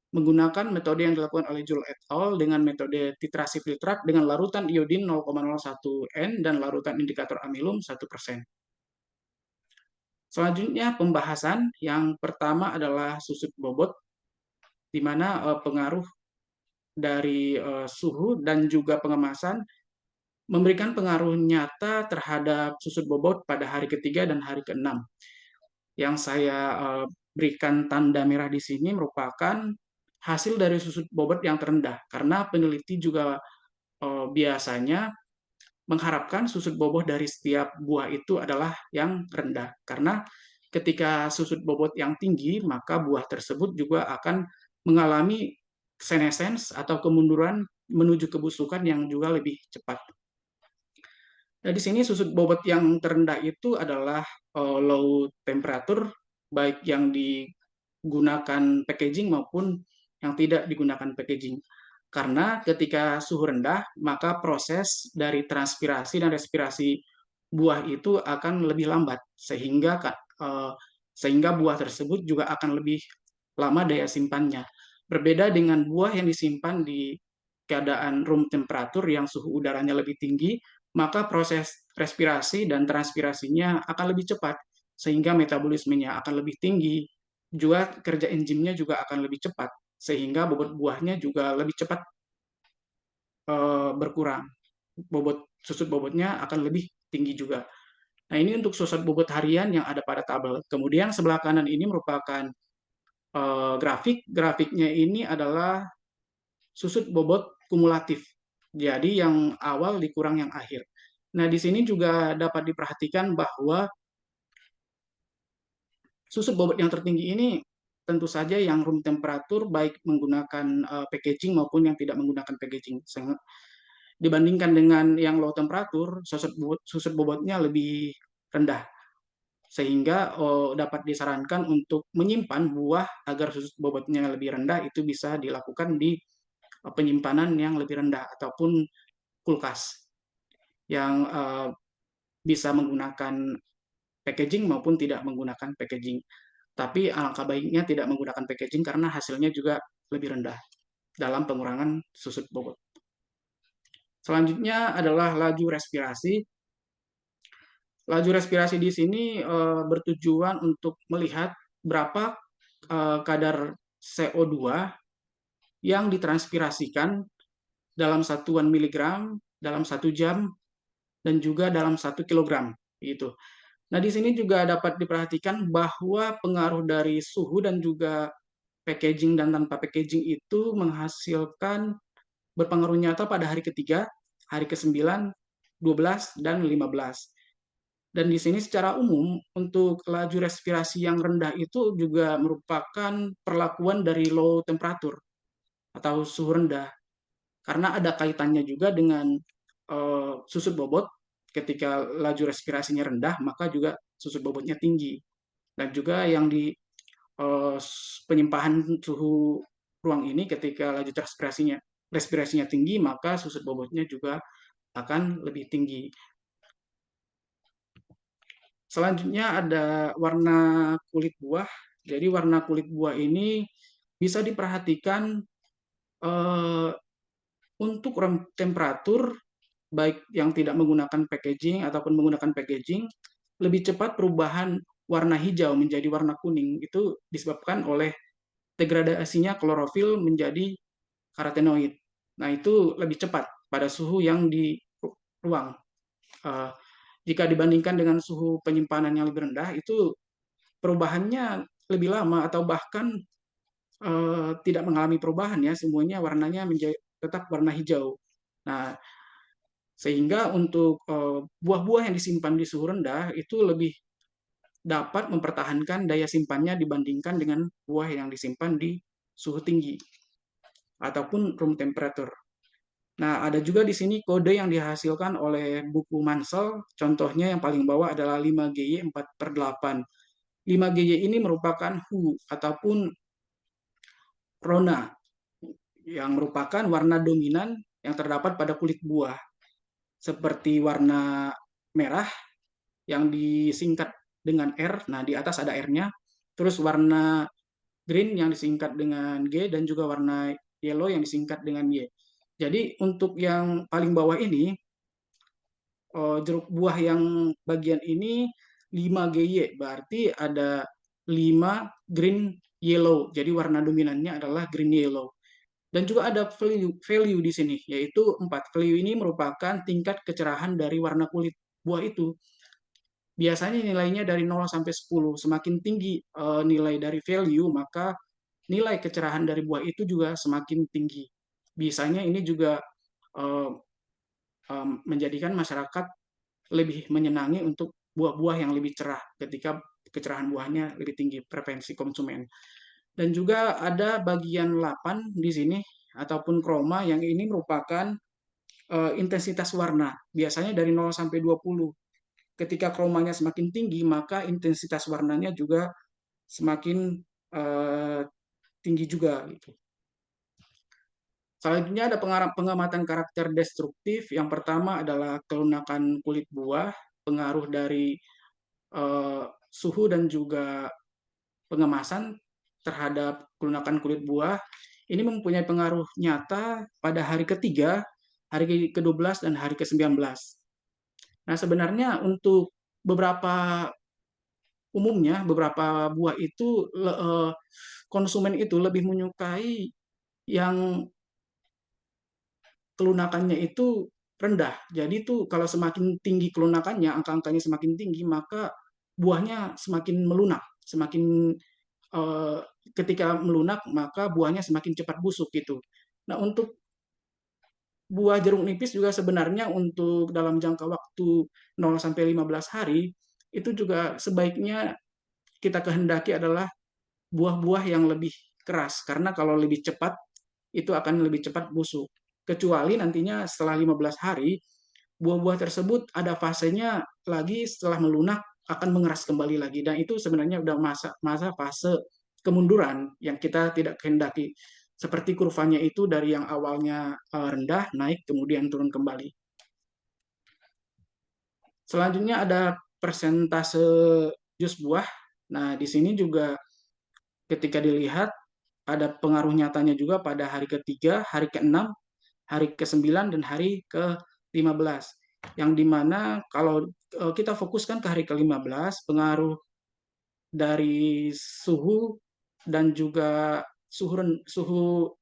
menggunakan metode yang dilakukan oleh Joule et al. Dengan metode titrasi filtrat dengan larutan iodin 0,01 N dan larutan indikator amilum 1%. Selanjutnya pembahasan yang pertama adalah susut bobot, di mana pengaruh dari suhu dan juga pengemasan memberikan pengaruh nyata terhadap susut bobot pada hari ketiga dan hari keenam. Yang saya berikan tanda merah di sini merupakan hasil dari susut bobot yang terendah, karena peneliti juga biasanya mengharapkan susut bobot dari setiap buah itu adalah yang rendah, karena ketika susut bobot yang tinggi, maka buah tersebut juga akan mengalami senescence atau kemunduran menuju kebusukan yang juga lebih cepat. Nah, di sini susut bobot yang terendah itu adalah low temperature, baik yang digunakan packaging maupun yang tidak digunakan packaging. Karena ketika suhu rendah, maka proses dari transpirasi dan respirasi buah itu akan lebih lambat, sehingga buah tersebut juga akan lebih lama daya simpannya. Berbeda dengan buah yang disimpan di keadaan room temperature yang suhu udaranya lebih tinggi, maka proses respirasi dan transpirasinya akan lebih cepat, sehingga metabolismenya akan lebih tinggi, juga kerja enzimnya juga akan lebih cepat, sehingga bobot buahnya juga lebih cepat berkurang. Susut bobotnya akan lebih tinggi juga. Nah, ini untuk susut bobot harian yang ada pada tabel. Kemudian sebelah kanan ini merupakan grafik. Grafiknya ini adalah susut bobot kumulatif. Jadi yang awal dikurang yang akhir. Nah, di sini juga dapat diperhatikan bahwa susut bobot yang tertinggi ini tentu saja yang room temperature, baik menggunakan packaging maupun yang tidak menggunakan packaging. Dibandingkan dengan yang low temperature, susut bobotnya lebih rendah. Sehingga dapat disarankan untuk menyimpan buah agar susut bobotnya lebih rendah itu bisa dilakukan di penyimpanan yang lebih rendah ataupun kulkas yang bisa menggunakan packaging maupun tidak menggunakan packaging. Tapi alangkah baiknya tidak menggunakan packaging karena hasilnya juga lebih rendah dalam pengurangan susut bobot. Selanjutnya adalah laju respirasi. Laju respirasi di sini bertujuan untuk melihat berapa kadar CO2 yang ditranspirasikan dalam satuan miligram dalam 1 jam dan juga dalam 1 kilogram. Gitu. Nah, di sini juga dapat diperhatikan bahwa pengaruh dari suhu dan juga packaging dan tanpa packaging itu menghasilkan berpengaruh nyata pada hari ketiga, hari ke-9, 12, dan 15. Dan di sini secara umum untuk laju respirasi yang rendah itu juga merupakan perlakuan dari low temperature atau suhu rendah. Karena ada kaitannya juga dengan susut bobot. Ketika laju respirasinya rendah, maka juga susut bobotnya tinggi. Dan juga yang di penyimpanan suhu ruang ini ketika laju respirasinya tinggi, maka susut bobotnya juga akan lebih tinggi. Selanjutnya ada warna kulit buah. Jadi warna kulit buah ini bisa diperhatikan untuk temperatur, baik yang tidak menggunakan packaging ataupun menggunakan packaging, lebih cepat perubahan warna hijau menjadi warna kuning. Itu disebabkan oleh degradasinya klorofil menjadi karotenoid. Nah, itu lebih cepat pada suhu yang di ruang. Jika dibandingkan dengan suhu penyimpanan yang lebih rendah, itu perubahannya lebih lama atau bahkan tidak mengalami perubahan ya, semuanya warnanya tetap warna hijau. Nah, sehingga untuk buah-buah yang disimpan di suhu rendah itu lebih dapat mempertahankan daya simpannya dibandingkan dengan buah yang disimpan di suhu tinggi ataupun room temperature. Nah, ada juga di sini kode yang dihasilkan oleh buku Mansell. Contohnya yang paling bawah adalah 5GY 4/8. 5GY ini merupakan HU ataupun Rona, yang merupakan warna dominan yang terdapat pada kulit buah. Seperti warna merah yang disingkat dengan R, nah di atas ada R-nya. Terus warna green yang disingkat dengan G, dan juga warna yellow yang disingkat dengan Y. Jadi untuk yang paling bawah ini, jeruk buah yang bagian ini 5GY, berarti ada 5 green yellow. Jadi warna dominannya adalah green yellow. Dan juga ada value di sini, yaitu 4. Value ini merupakan tingkat kecerahan dari warna kulit buah itu. Biasanya nilainya dari 0 sampai 10. Semakin tinggi nilai dari value, maka nilai kecerahan dari buah itu juga semakin tinggi. Biasanya ini juga eh, menjadikan masyarakat lebih menyenangi untuk buah-buah yang lebih cerah ketika kecerahan buahnya lebih tinggi, preferensi konsumen. Dan juga ada bagian 8 di sini ataupun kroma yang ini merupakan intensitas warna. Biasanya dari 0 sampai 20. Ketika kromanya semakin tinggi, maka intensitas warnanya juga semakin tinggi juga gitu. Selanjutnya ada pengamatan karakter destruktif. Yang pertama adalah kelunakan kulit buah, pengaruh dari suhu dan juga pengemasan terhadap kelunakan kulit buah. Ini mempunyai pengaruh nyata pada hari ketiga, hari ke-12, dan hari ke-19. Nah, sebenarnya untuk umumnya beberapa buah itu konsumen itu lebih menyukai yang kelunakannya itu rendah. Jadi itu kalau semakin tinggi kelunakannya, angka-angkanya semakin tinggi, maka buahnya semakin melunak, semakin eh, ketika melunak maka buahnya semakin cepat busuk gitu. Nah, untuk buah jeruk nipis juga sebenarnya untuk dalam jangka waktu 0 sampai 15 hari itu juga sebaiknya kita kehendaki adalah buah-buah yang lebih keras karena kalau lebih cepat itu akan lebih cepat busuk. Kecuali nantinya setelah 15 hari buah-buah tersebut ada fasenya lagi setelah melunak akan mengeras kembali lagi dan itu sebenarnya udah masa fase kemunduran yang kita tidak kehendaki. Seperti kurvanya itu dari yang awalnya rendah naik kemudian turun kembali. Selanjutnya ada persentase jus buah. Nah, di sini juga ketika dilihat ada pengaruh nyatanya juga pada hari ketiga, hari ke-6, hari ke-9, dan hari ke-15. Yang dimana kalau kita fokuskan ke hari ke-15, pengaruh dari suhu dan juga suhu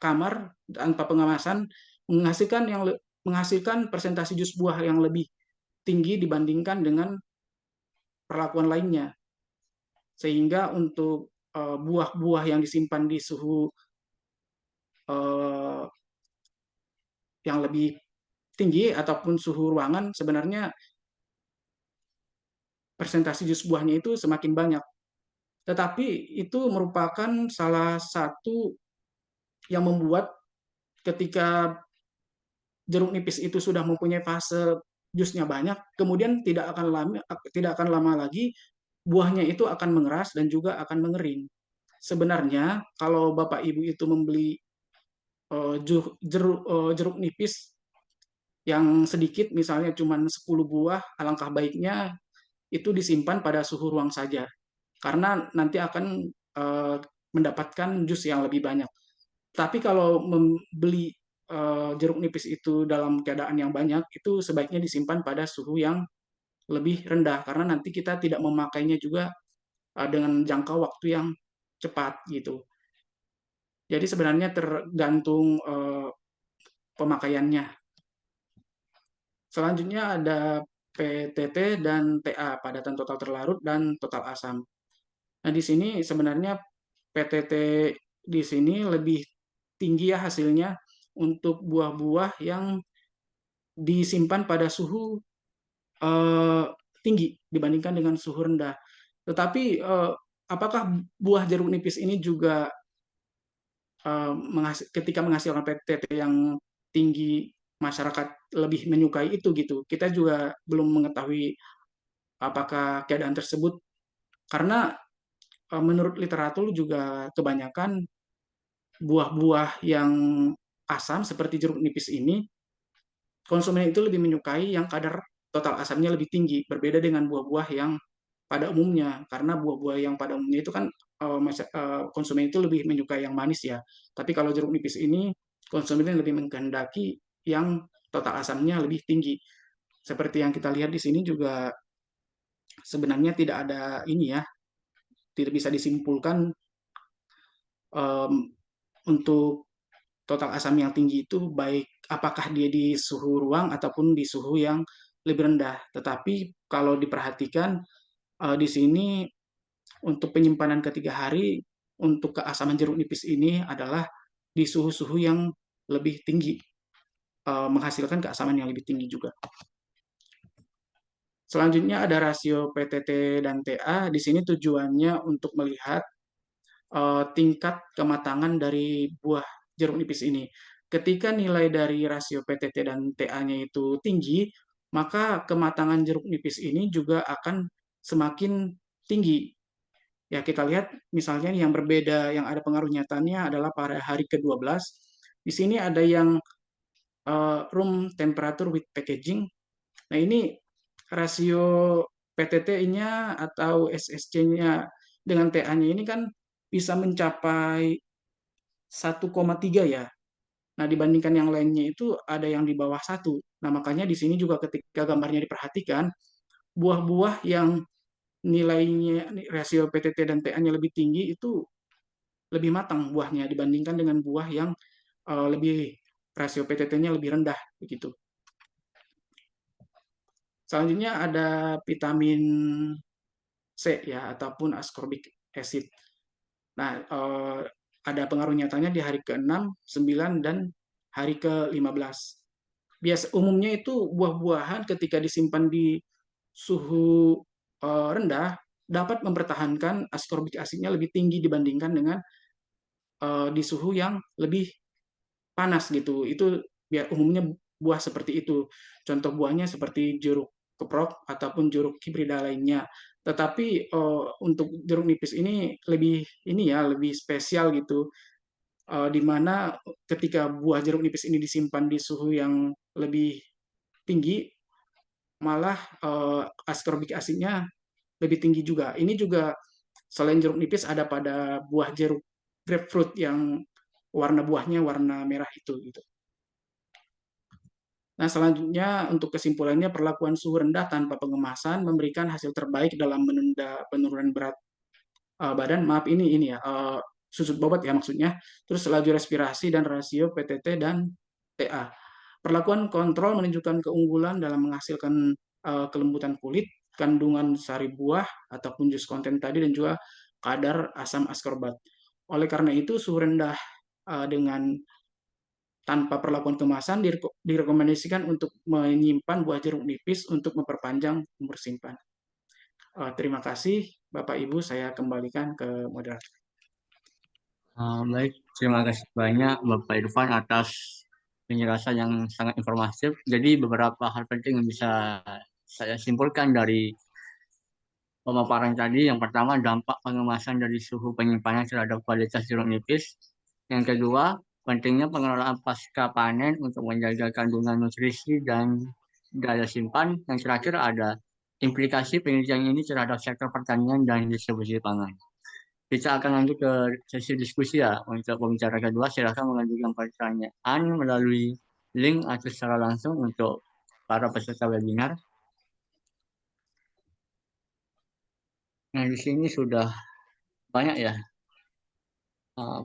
kamar tanpa pengemasan menghasilkan persentase jus buah yang lebih tinggi dibandingkan dengan perlakuan lainnya. Sehingga untuk buah-buah yang disimpan di suhu yang lebih tinggi ataupun suhu ruangan sebenarnya persentase jus buahnya itu semakin banyak. Tetapi itu merupakan salah satu yang membuat ketika jeruk nipis itu sudah mempunyai fase jusnya banyak, kemudian tidak akan lama lagi buahnya itu akan mengeras dan juga akan mengering. Sebenarnya kalau Bapak Ibu itu membeli jeruk nipis yang sedikit, misalnya cuma 10 buah, alangkah baiknya itu disimpan pada suhu ruang saja. Karena nanti akan mendapatkan jus yang lebih banyak. Tapi kalau membeli jeruk nipis itu dalam keadaan yang banyak, itu sebaiknya disimpan pada suhu yang lebih rendah. Karena nanti kita tidak memakainya juga dengan jangka waktu yang cepat gitu. Jadi sebenarnya tergantung pemakaiannya. Selanjutnya ada PTT dan TA, padatan total terlarut dan total asam. Nah, di sini sebenarnya PTT di sini lebih tinggi ya hasilnya untuk buah-buah yang disimpan pada suhu tinggi dibandingkan dengan suhu rendah. Tetapi apakah buah jeruk nipis ini juga ketika menghasilkan PTT yang tinggi masyarakat lebih menyukai itu gitu. Kita juga belum mengetahui apakah keadaan tersebut karena menurut literatur juga kebanyakan buah-buah yang asam seperti jeruk nipis ini konsumen itu lebih menyukai yang kadar total asamnya lebih tinggi berbeda dengan buah-buah yang pada umumnya karena buah-buah yang pada umumnya itu kan konsumen itu lebih menyukai yang manis ya. Tapi kalau jeruk nipis ini konsumen lebih menghendaki yang total asamnya lebih tinggi. Seperti yang kita lihat di sini juga sebenarnya tidak ada ini ya, tidak bisa disimpulkan untuk total asam yang tinggi itu baik apakah dia di suhu ruang ataupun di suhu yang lebih rendah. Tetapi kalau diperhatikan di sini untuk penyimpanan ke 3 hari untuk keasaman jeruk nipis ini adalah di suhu-suhu yang lebih tinggi, menghasilkan keasaman yang lebih tinggi juga. Selanjutnya ada rasio PTT dan TA. Di sini tujuannya untuk melihat tingkat kematangan dari buah jeruk nipis ini. Ketika nilai dari rasio PTT dan TA-nya itu tinggi, maka kematangan jeruk nipis ini juga akan semakin tinggi. Ya, kita lihat misalnya yang berbeda, yang ada pengaruh nyatanya adalah pada hari ke-12. Di sini ada yang room temperature with packaging. Nah, ini rasio PTT-nya atau SSC-nya dengan TA-nya ini kan bisa mencapai 1,3 ya. Nah, dibandingkan yang lainnya itu ada yang di bawah 1. Nah, makanya di sini juga ketika gambarnya diperhatikan, buah-buah yang nilainya rasio PTT dan TA-nya lebih tinggi itu lebih matang buahnya dibandingkan dengan buah yang lebih rasio PTT-nya lebih rendah begitu. Selanjutnya ada vitamin C ya ataupun ascorbic acid. Nah, ada pengaruh nyatanya di hari ke-6, 9 dan hari ke-15. Umumnya itu buah-buahan ketika disimpan di suhu rendah dapat mempertahankan ascorbic acidnya lebih tinggi dibandingkan dengan di suhu yang lebih panas gitu. Itu umumnya buah seperti itu. Contoh buahnya seperti jeruk keprok ataupun jeruk hibrida lainnya. Tetapi untuk jeruk nipis ini lebih spesial gitu. Di mana ketika buah jeruk nipis ini disimpan di suhu yang lebih tinggi, malah ascorbic acidnya lebih tinggi juga. Ini juga selain jeruk nipis ada pada buah jeruk grapefruit yang warna buahnya warna merah itu gitu. Nah, selanjutnya untuk kesimpulannya perlakuan suhu rendah tanpa pengemasan memberikan hasil terbaik dalam menunda penurunan berat badan. Maaf ini ya susut bobot ya maksudnya. Terus laju respirasi dan rasio PTT dan TA. Perlakuan kontrol menunjukkan keunggulan dalam menghasilkan kelembutan kulit, kandungan sari buah ataupun jus konten tadi dan juga kadar asam askorbat. Oleh karena itu suhu rendah dengan tanpa perlakuan kemasan direkomendasikan untuk menyimpan buah jeruk nipis untuk memperpanjang umur simpan. Terima kasih Bapak Ibu, saya kembalikan ke moderator. Baik, terima kasih banyak Bapak Irfan atas penjelasan yang sangat informatif. Jadi beberapa hal penting yang bisa saya simpulkan dari pemaparan tadi. Yang pertama, dampak pengemasan dari suhu penyimpanan terhadap kualitas jeruk nipis. Yang kedua, pentingnya pengelolaan pasca panen untuk menjaga kandungan nutrisi dan daya simpan. Yang terakhir ada implikasi penelitian ini terhadap sektor pertanian dan distribusi pangan. Kita akan lanjut ke sesi diskusi ya. Untuk pembicara kedua, silakan mengajukan pertanyaan melalui link atau secara langsung untuk para peserta webinar. Nah, di sini sudah banyak ya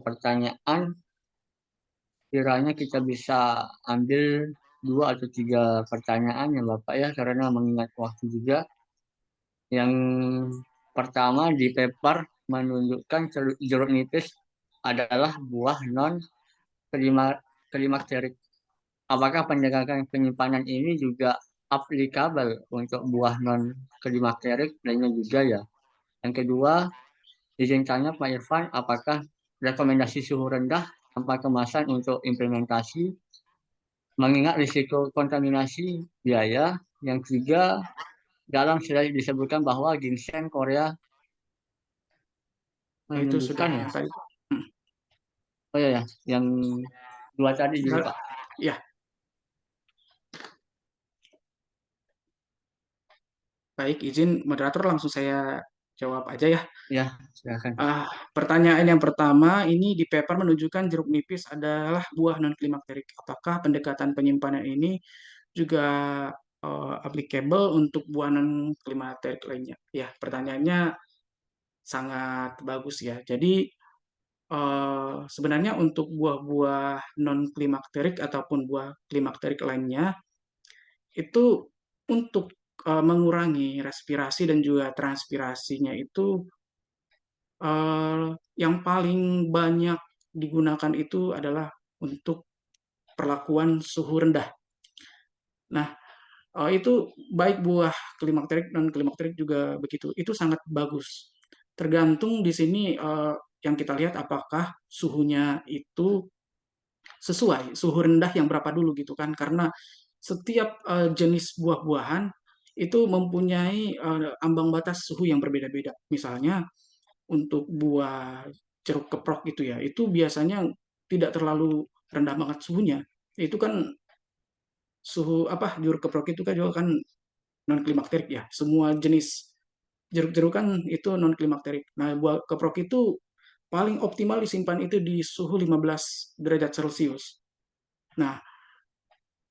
pertanyaan. Kiranya kita bisa ambil 2 atau 3 pertanyaan ya Bapak ya, karena mengingat waktu juga. Yang pertama di paper menunjukkan jeruk nipis adalah buah non klimakterik. Apakah pendekatan penyimpanan ini juga aplikabel untuk buah non klimakterik lainnya juga ya? Yang kedua, izin tanya Pak Irfan, apakah rekomendasi suhu rendah tanpa kemasan untuk implementasi mengingat risiko kontaminasi biaya? Yang ketiga, dalam slide disebutkan bahwa ginseng Korea Itu sudah menunjukkan ya. tadi. Oh ya, yang 2 tadi dulu Pak. Ya. Baik, izin moderator langsung saya jawab aja ya. Ya, silakan. Pertanyaan yang pertama, ini di paper menunjukkan jeruk nipis adalah buah non-klimakterik. Apakah pendekatan penyimpanan ini juga applicable untuk buah non-klimakterik lainnya? Ya, pertanyaannya sangat bagus ya. Jadi, sebenarnya untuk buah-buah non klimakterik ataupun buah klimakterik lainnya itu untuk mengurangi respirasi dan juga transpirasinya itu yang paling banyak digunakan itu adalah untuk perlakuan suhu rendah. Nah, itu baik buah klimakterik dan klimakterik juga begitu. Itu sangat bagus. Tergantung di sini yang kita lihat apakah suhunya itu sesuai suhu rendah yang berapa dulu gitu kan. Karena setiap jenis buah-buahan itu mempunyai ambang batas suhu yang berbeda-beda. Misalnya untuk buah jeruk keprok gitu ya, itu biasanya tidak terlalu rendah banget suhunya. Itu kan suhu apa jeruk keprok itu kan juga kan non klimakterik ya. Semua jenis jeruk-jeruk kan itu non klimakterik. Nah, buah keprok itu paling optimal disimpan itu di suhu 15 derajat Celcius. Nah,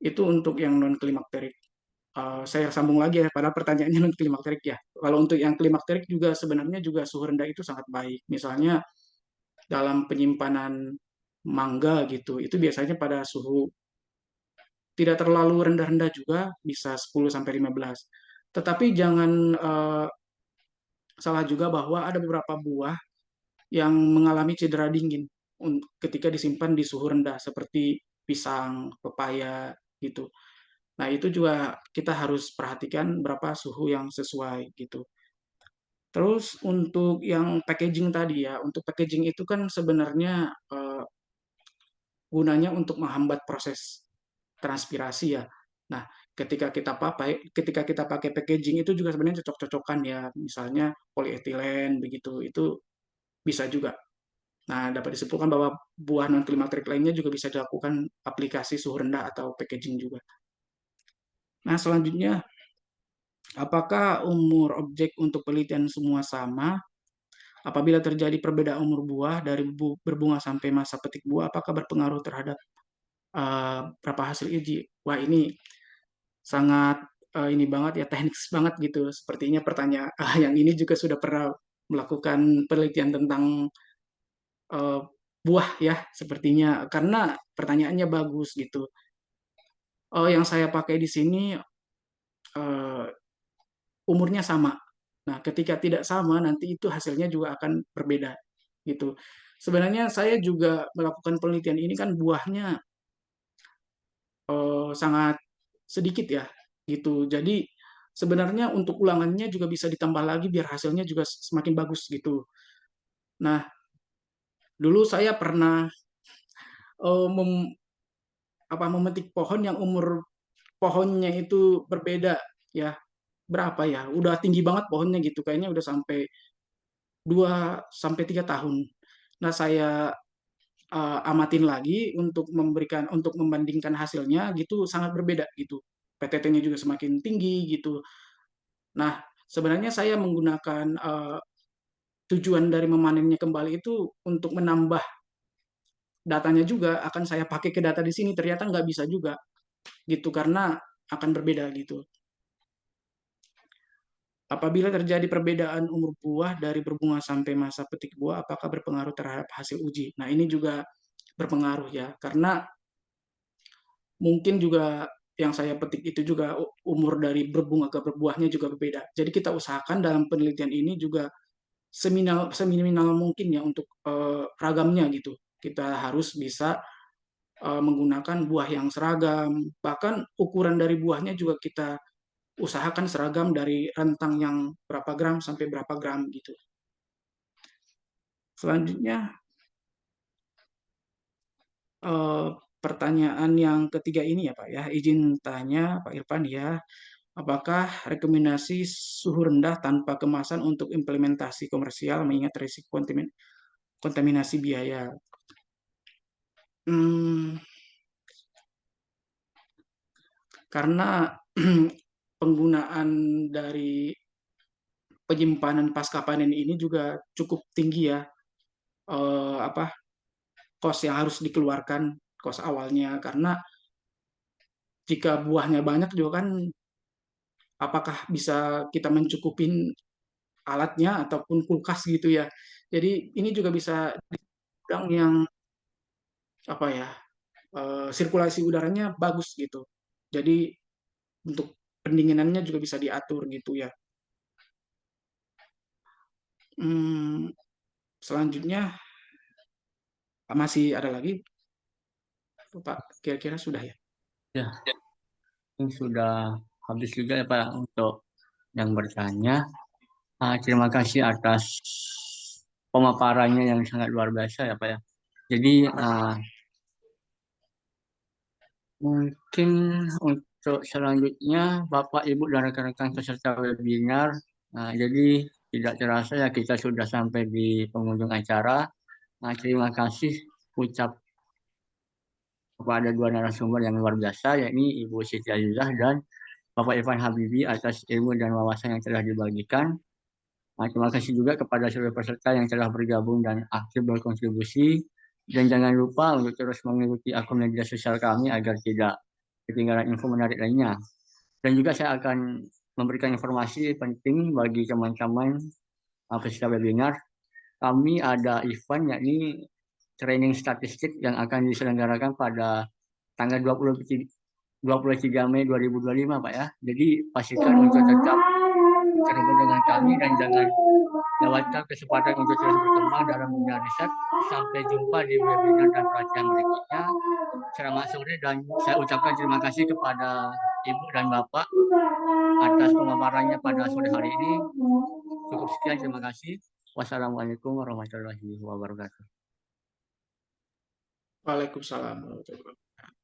itu untuk yang non klimakterik. Saya sambung lagi ya, pada pertanyaannya non klimakterik ya. Kalau untuk yang klimakterik juga sebenarnya juga suhu rendah itu sangat baik. Misalnya dalam penyimpanan mangga gitu, itu biasanya pada suhu tidak terlalu rendah-rendah juga, bisa 10 sampai 15. Tetapi jangan salah juga bahwa ada beberapa buah yang mengalami cedera dingin ketika disimpan di suhu rendah seperti pisang, pepaya gitu. Nah, itu juga kita harus perhatikan berapa suhu yang sesuai gitu. Terus untuk yang packaging tadi ya, untuk packaging itu kan sebenarnya gunanya untuk menghambat proses transpirasi ya. Nah, ketika kita pakai packaging itu juga sebenarnya cocok-cocokan ya, misalnya polietilen begitu, itu bisa juga. Nah, dapat disimpulkan bahwa buah non klimakterik lainnya juga bisa dilakukan aplikasi suhu rendah atau packaging juga. Nah, selanjutnya, apakah umur objek untuk penelitian semua sama? Apabila terjadi perbedaan umur buah dari berbunga sampai masa petik buah, apakah berpengaruh terhadap berapa hasil uji? Wah, ini sangat ini banget ya, teknis banget gitu. Sepertinya pertanyaan yang ini juga sudah pernah melakukan penelitian tentang eh, buah ya, sepertinya karena pertanyaannya bagus gitu. Yang saya pakai di sini eh, umurnya sama. Nah, ketika tidak sama, nanti itu hasilnya juga akan berbeda gitu. Sebenarnya saya juga melakukan penelitian ini kan buahnya sangat sedikit ya gitu. Jadi sebenarnya untuk ulangannya juga bisa ditambah lagi biar hasilnya juga semakin bagus gitu. Nah, dulu saya pernah eh, mem- memetik pohon yang umur pohonnya itu berbeda ya. Berapa ya? Udah tinggi banget pohonnya gitu. Kayaknya udah sampai 2 sampai 3 tahun. Nah, saya amatin lagi untuk membandingkan hasilnya gitu sangat berbeda gitu. PTT-nya juga semakin tinggi gitu. Nah, sebenarnya saya menggunakan tujuan dari memanennya kembali itu untuk menambah datanya juga akan saya pakai ke data di sini. Ternyata nggak bisa juga gitu karena akan berbeda gitu. Apabila terjadi perbedaan umur buah dari berbunga sampai masa petik buah, apakah berpengaruh terhadap hasil uji? Nah, ini juga berpengaruh ya, karena mungkin juga yang saya petik itu juga umur dari berbunga ke berbuahnya juga berbeda. Jadi kita usahakan dalam penelitian ini juga seminimal mungkin ya untuk ragamnya gitu. Kita harus bisa menggunakan buah yang seragam, bahkan ukuran dari buahnya juga kita usahakan seragam dari rentang yang berapa gram sampai berapa gram gitu. Selanjutnya eh, pertanyaan yang ketiga ini ya Pak ya, izin tanya Pak Irfan ya, apakah rekomendasi suhu rendah tanpa kemasan untuk implementasi komersial mengingat risiko kontaminasi biaya? Hmm, karena penggunaan dari penyimpanan pasca panen ini juga cukup tinggi ya, apa kos yang harus dikeluarkan, kos awalnya karena jika buahnya banyak juga kan apakah bisa kita mencukupin alatnya ataupun kulkas gitu ya. Jadi ini juga bisa bidang yang apa ya, sirkulasi udaranya bagus gitu. Jadi untuk pendinginannya juga bisa diatur gitu ya. Selanjutnya masih ada lagi, Pak? Kira-kira sudah ya? Ya, ini sudah habis juga ya Pak untuk yang bertanya. Terima kasih atas pemaparannya yang sangat luar biasa ya Pak ya. Jadi mungkin untuk selanjutnya Bapak, Ibu, dan rekan-rekan peserta webinar, jadi tidak terasa ya kita sudah sampai di penghujung acara. Terima kasih ucap kepada dua narasumber yang luar biasa, yakni Ibu Siti Azizah dan Bapak Irfan Habibi atas ilmu dan wawasan yang telah dibagikan. Terima kasih juga kepada seluruh peserta yang telah bergabung dan aktif berkontribusi. Dan jangan lupa untuk terus mengikuti akun media sosial kami agar tidak ketinggalan info menarik lainnya. Dan juga saya akan memberikan informasi penting bagi teman-teman peserta webinar. Kami ada event yakni training statistik yang akan diselenggarakan pada tanggal 23 Mei 2025 Pak ya. Jadi pastikan untuk tetap terhubung dengan kami dan jangan lewatkan kesempatan untuk terus berkembang dalam dunia riset. Sampai jumpa di webinar dan pelatihan berikutnya. Selamat sore dan saya ucapkan terima kasih kepada Ibu dan Bapak atas pemaparannya pada sore hari ini. Cukup sekian, terima kasih. Wassalamualaikum warahmatullahi wabarakatuh. Waalaikumsalam warahmatullahi wabarakatuh.